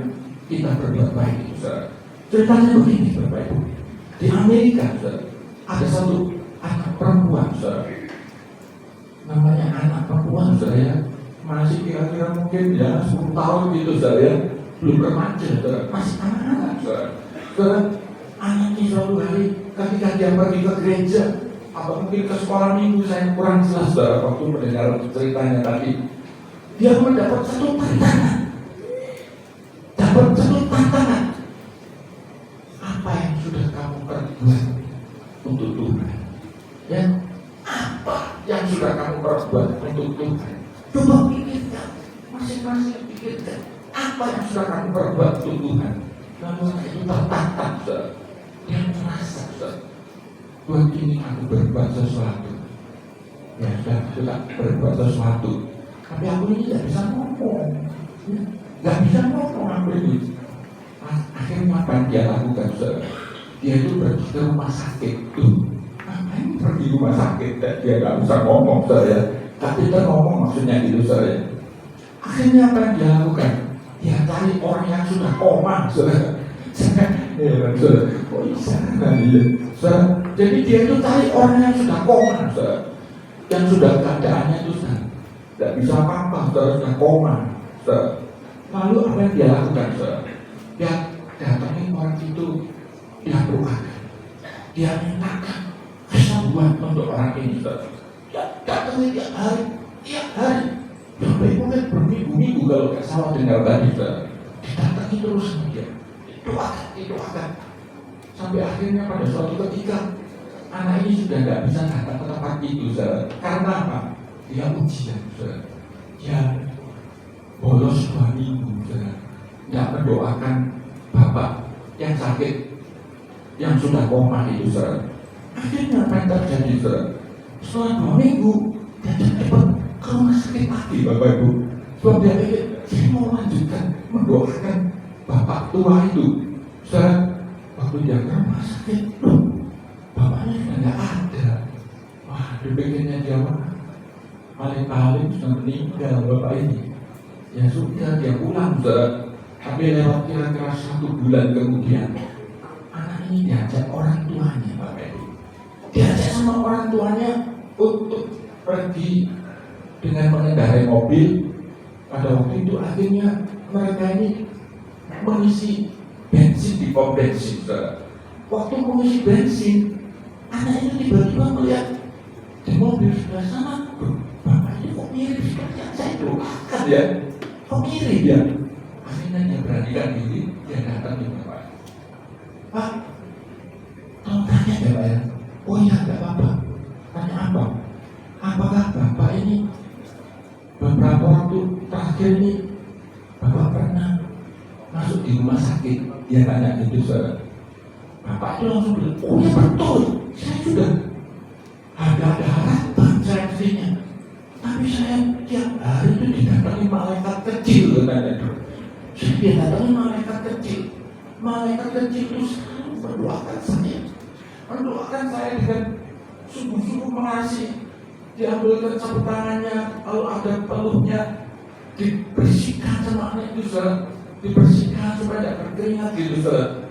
kita berbuat baik itu, saudara. Ceritanya begini, Bapak Ibu. Di Amerika, saudara, ada satu anak perempuan, saudara. Namanya anak perempuan, saudara ya. Masih kira-kira mungkin ya 10 tahun gitu, saudara ya. Belum remaja, saudara. Masih anak-anak, saudara. Saudara, anaknya suatu hari ketika dia pergi ke gereja atau mungkin ke sekolah minggu, saya kurang jelas, saudara, waktu mendengar ceritanya tadi. Dia mendapat satu tantangan. Apa yang sudah kamu perbuat untuk Tuhan? Ya, apa yang sudah kamu perbuat untuk Tuhan? Coba pikirkan, masing-masing pikirkan. Apa yang sudah kamu perbuat untuk Tuhan? Namun itu tertatap, saudara. Dia merasa, saudara, Tuhan ini aku berbuat sesuatu. Ya sudah berbuat sesuatu. Tapi aku ini tidak bisa ngomong. Gak bisa ngomong aku ini. Akhirnya apa yang dia lakukan, saudara? Dia itu pergi ke rumah sakit tuh. Ngapain pergi ke rumah sakit? Dia gak bisa ngomong, saudara. Tapi dia ngomong maksudnya gitu, saudara. Akhirnya apa yang dia lakukan? Dia cari orang yang sudah koma, saudara. Ya, saudara. Oh bisa, saudara. Jadi dia itu cari orang yang sudah koma, saudara. Yang sudah keadaannya itu sudah tidak bisa apa-apa, saudara, sudah koma, saudara. Lalu apa yang dia lakukan, saudara? Dia datangi orang itu, dia doakan, dia mintakan kesembuhan untuk orang ini, saudara. Dia datangi tiap hari, sampai mungkin berminggu-minggu kalau nggak salah dengar tadi, saudara. Didatangi terus sama dia, didoakan, sampai akhirnya pada suatu ketika anak ini sudah nggak bisa datang ke tempat itu, saudara. Karena apa? Dia ujian, saudara. Dia bolos 2 minggu, saudara. Tidak mendoakan bapak yang sakit, yang sudah koma itu, saudara. Akhirnya apa yang terjadi, saudara? Setelah 2 minggu, dia cepat ke rumah sakit lagi, Bapak Ibu. Sebab dia pikir, saya mau lanjutkan mendoakan bapak tua itu, saudara. Waktu dia ke rumah sakit, bapaknya sudah tidak ada. Wah, dipikirnya dia paling sudah meninggal bapak ini. Ya sudah, dia pulang, saudara. Tapi lewat kira-kira 1 bulan kemudian, anak ini diajak orang tuanya, Bapak Ibu. Diajak sama orang tuanya untuk pergi dengan mengendarai mobil. Pada waktu itu akhirnya mereka ini mengisi bensin di pom bensin, saudara. Waktu mengisi bensin, anak itu tiba-tiba melihat di mobil sebelah sana, bapak ini kok mirip seperti yang saya doakan ya. Kok mirip ya? Akhirnya dia beranikan diri, dia datang ke bapak. Pak, tolong tanya ya Pak ya. Oh iya, tidak apa-apa. Tanya apa? Apakah bapak ini beberapa waktu terakhir ini bapak pernah masuk di rumah sakit? Dia tanya gitu, saudara. Bapak itu langsung bilang, oh ya betul, saya sudah ada harapan saya mestinya. Tapi saya tiap hari itu didatangi malaikat kecil, katanya itu. Saya didatangi malaikat kecil. Malaikat kecil itu selalu mendoakan saya dengan sungguh-sungguh mengasihi. Diambilkan sapu tangannya, lalu ada peluhnya, dibersihkan sama anak itu, saudara. Dibersihkan supaya tidak berkeringat gitu, saudara.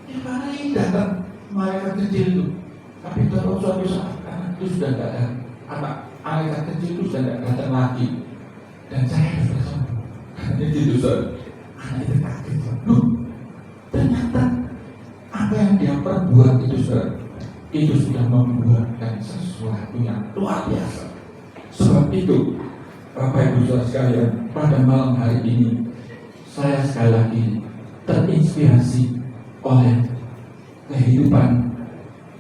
Di mana ini datang malaikat kecil itu? Tapi kalau suatu saat anak itu sudah tidak ada, malaikat kecil itu sudah tidak datang lagi, dan saya sudah sembuh. Karena itu, saudara. Anak itu kaget, loh, ternyata apa yang dia perbuat itu, saudara, itu sudah membuatkan sesuatu yang luar biasa. Sebab itu, Bapak Ibu Saudara sekalian, pada malam hari ini saya sekali lagi terinspirasi oleh kehidupan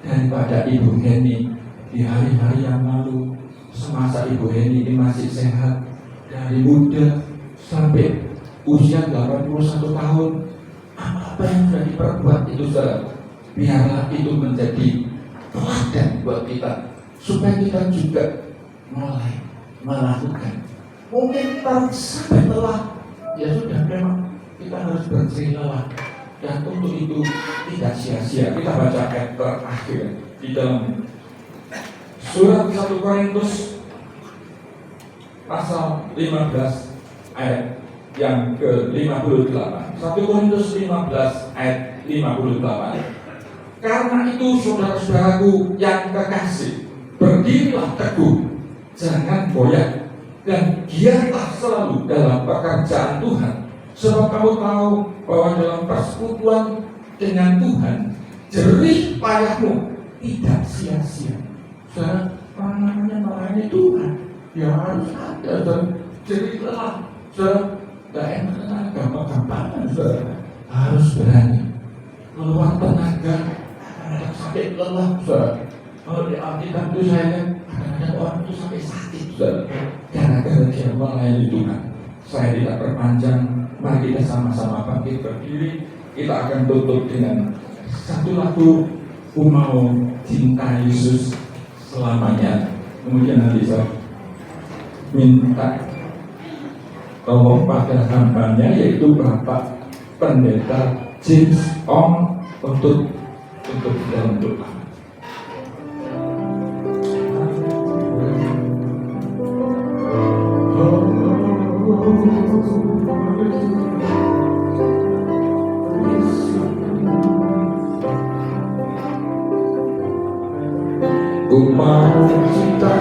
daripada Ibu Heni di hari-hari yang lalu. Semasa Ibu Heni ini masih sehat, dari muda sampai usia 81 tahun, apa yang sudah diperbuat itu, saudara, biarlah itu menjadi teladan buat kita, supaya kita juga mulai melakukan. Mungkin kita sampai telah, ya sudah, memang kita harus bercerita lelah. Dan untuk itu tidak sia-sia. Kita baca ayat terakhir di dalam surat 1 Korintus pasal 15 ayat yang ke-58. 1 Korintus 15 ayat 58. Karena itu saudara-saudaraku yang kekasih, berdirilah teguh, jangan goyah, dan giatlah selalu dalam pekerjaan Tuhan. Sebab kamu tahu bahwa dalam persekutuan dengan Tuhan, jerih payahmu tidak sia-sia. Saudara, namanya melayani Tuhan, ya harus ada dan jerih lelah. Saudara, tidak enak gampang-gampangan, saudara. Harus berani keluar tenaga. Kadang-kadang sampai lelah, saudara. Kalau di Alkitab itu saya kan, kadang-kadang orang itu sampai sakit, saudara. Gara-gara dia melayani Tuhan. Saya tidak perpanjang. Mari kita sama-sama bangkit berdiri. Kita akan tutup dengan satu lagu, Ku Mau Cinta Yesus Selamanya. Kemudian nanti saya minta tolong pada hambanya, yaitu Bapak Pendeta James Ong, untuk dalam doa. Ku mau cinta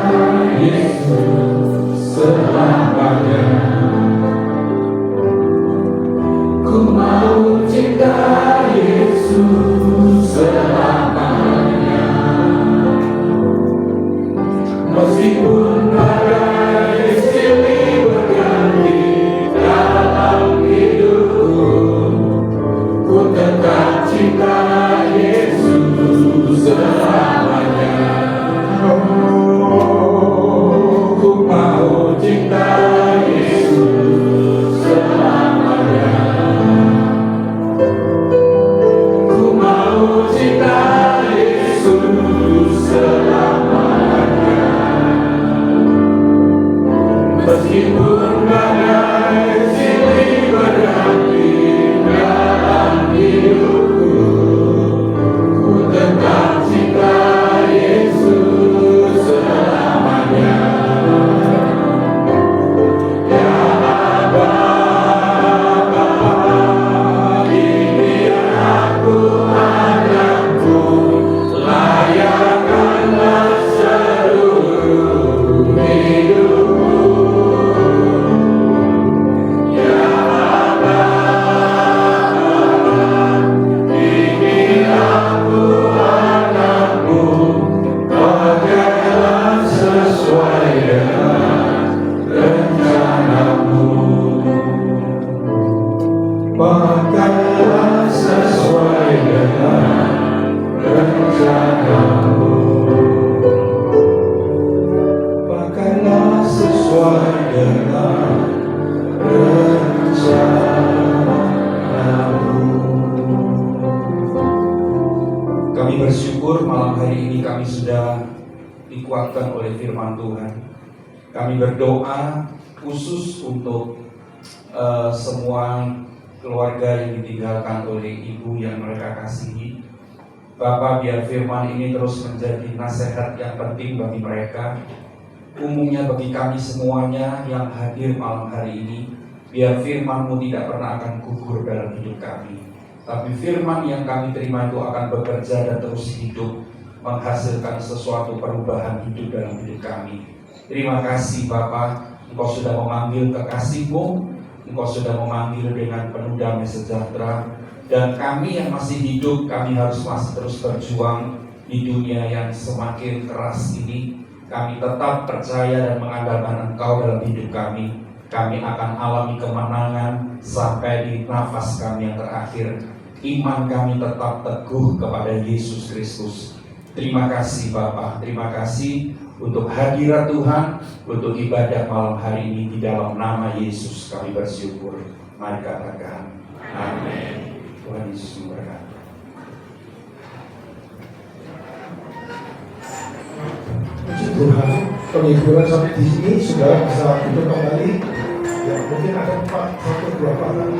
Yesus selamanya. Ku mau cinta Yesus selamanya. Meskipun badai silih berganti dalam hidupku, ku tetap cinta Yesus selamanya. Ku mau cinta Yesus selamanya. Ku mau bersyukur malam hari ini kami sudah dikuatkan oleh firman Tuhan. Kami berdoa khusus untuk semua keluarga yang ditinggalkan oleh ibu yang mereka kasihi. Bapak, biar firman ini terus menjadi nasihat yang penting bagi mereka, umumnya bagi kami semuanya yang hadir malam hari ini. Biar firman-Mu tidak pernah akan gugur dalam hidup kami, tapi firman yang kami terima itu akan bekerja dan terus hidup, menghasilkan sesuatu perubahan hidup dalam hidup kami. Terima kasih Bapa, Engkau sudah memanggil kekasih-Mu, Engkau sudah memanggil dengan penuh damai sejahtera, dan kami yang masih hidup, kami harus masih terus berjuang di dunia yang semakin keras ini. Kami tetap percaya dan mengandalkan Engkau dalam hidup kami. Kami akan alami kemenangan sampai di nafas kami yang terakhir. Iman kami tetap teguh kepada Yesus Kristus. Terima kasih Bapa, terima kasih untuk hadirat Tuhan, untuk ibadah malam hari ini. Di dalam nama Yesus kami bersyukur. Mari katakan amin. Tuhan Yesus memberkati. Puji Tuhan, penghiburan sampai di sini sudah bisa duduk kembali. Ya, mungkin ada 1-2 orang.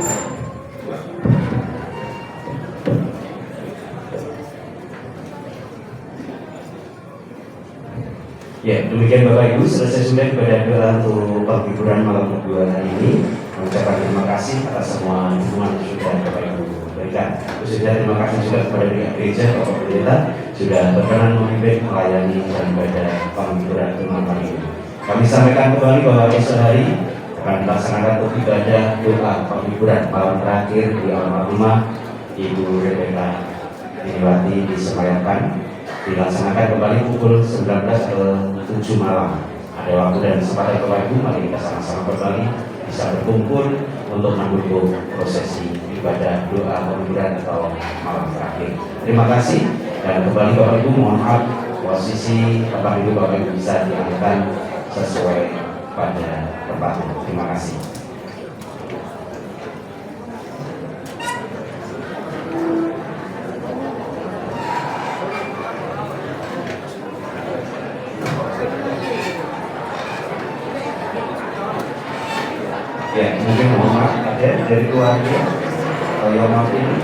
Ya, demikian Bapak Ibu, selesai sudah ibadah doa untuk penghiburan malam kedua hari ini. Mengucapkan terima kasih atas semua dukungan yang sudah Bapak Ibu berikan. Khususnya terima kasih juga kepada pihak gereja, Bapak Pendeta, sudah berkenan memimpin melayani dan ibadah penghiburan malam hari ini. Kami sampaikan kembali bahwa esok hari akan dilaksanakan untuk ibadah doa penghiburan malam terakhir di almarhumah Ibu Rebeka Iniwati disemayamkan, dilaksanakan kembali pukul 19 atau 7 malam. Ada waktu dan kesempatan Bapak Ibu, mari kita sama-sama kembali bisa berkumpul untuk mendukung prosesi ibadah doa penghiburan atau malam terakhir. Terima kasih, dan kembali Bapak Ibu mohon maaf posisi Bapak Ibu bisa diangkat sesuai pada tempatnya. Terima kasih. Ya, mungkin mohon maaf ada dari keluarga atau yang maaf ini.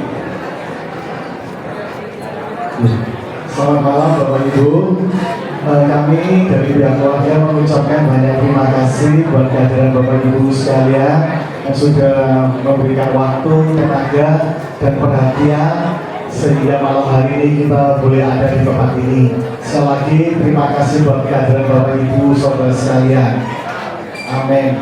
Selamat malam Bapak Ibu. Kami dari pihak keluarga mengucapkan banyak terima kasih buat kehadiran Bapak Ibu sekalian yang sudah memberikan waktu, tenaga, dan perhatian sehingga malam hari ini kita boleh ada di tempat ini. Sekali lagi terima kasih buat kehadiran Bapak Ibu saudara sekalian. Amin.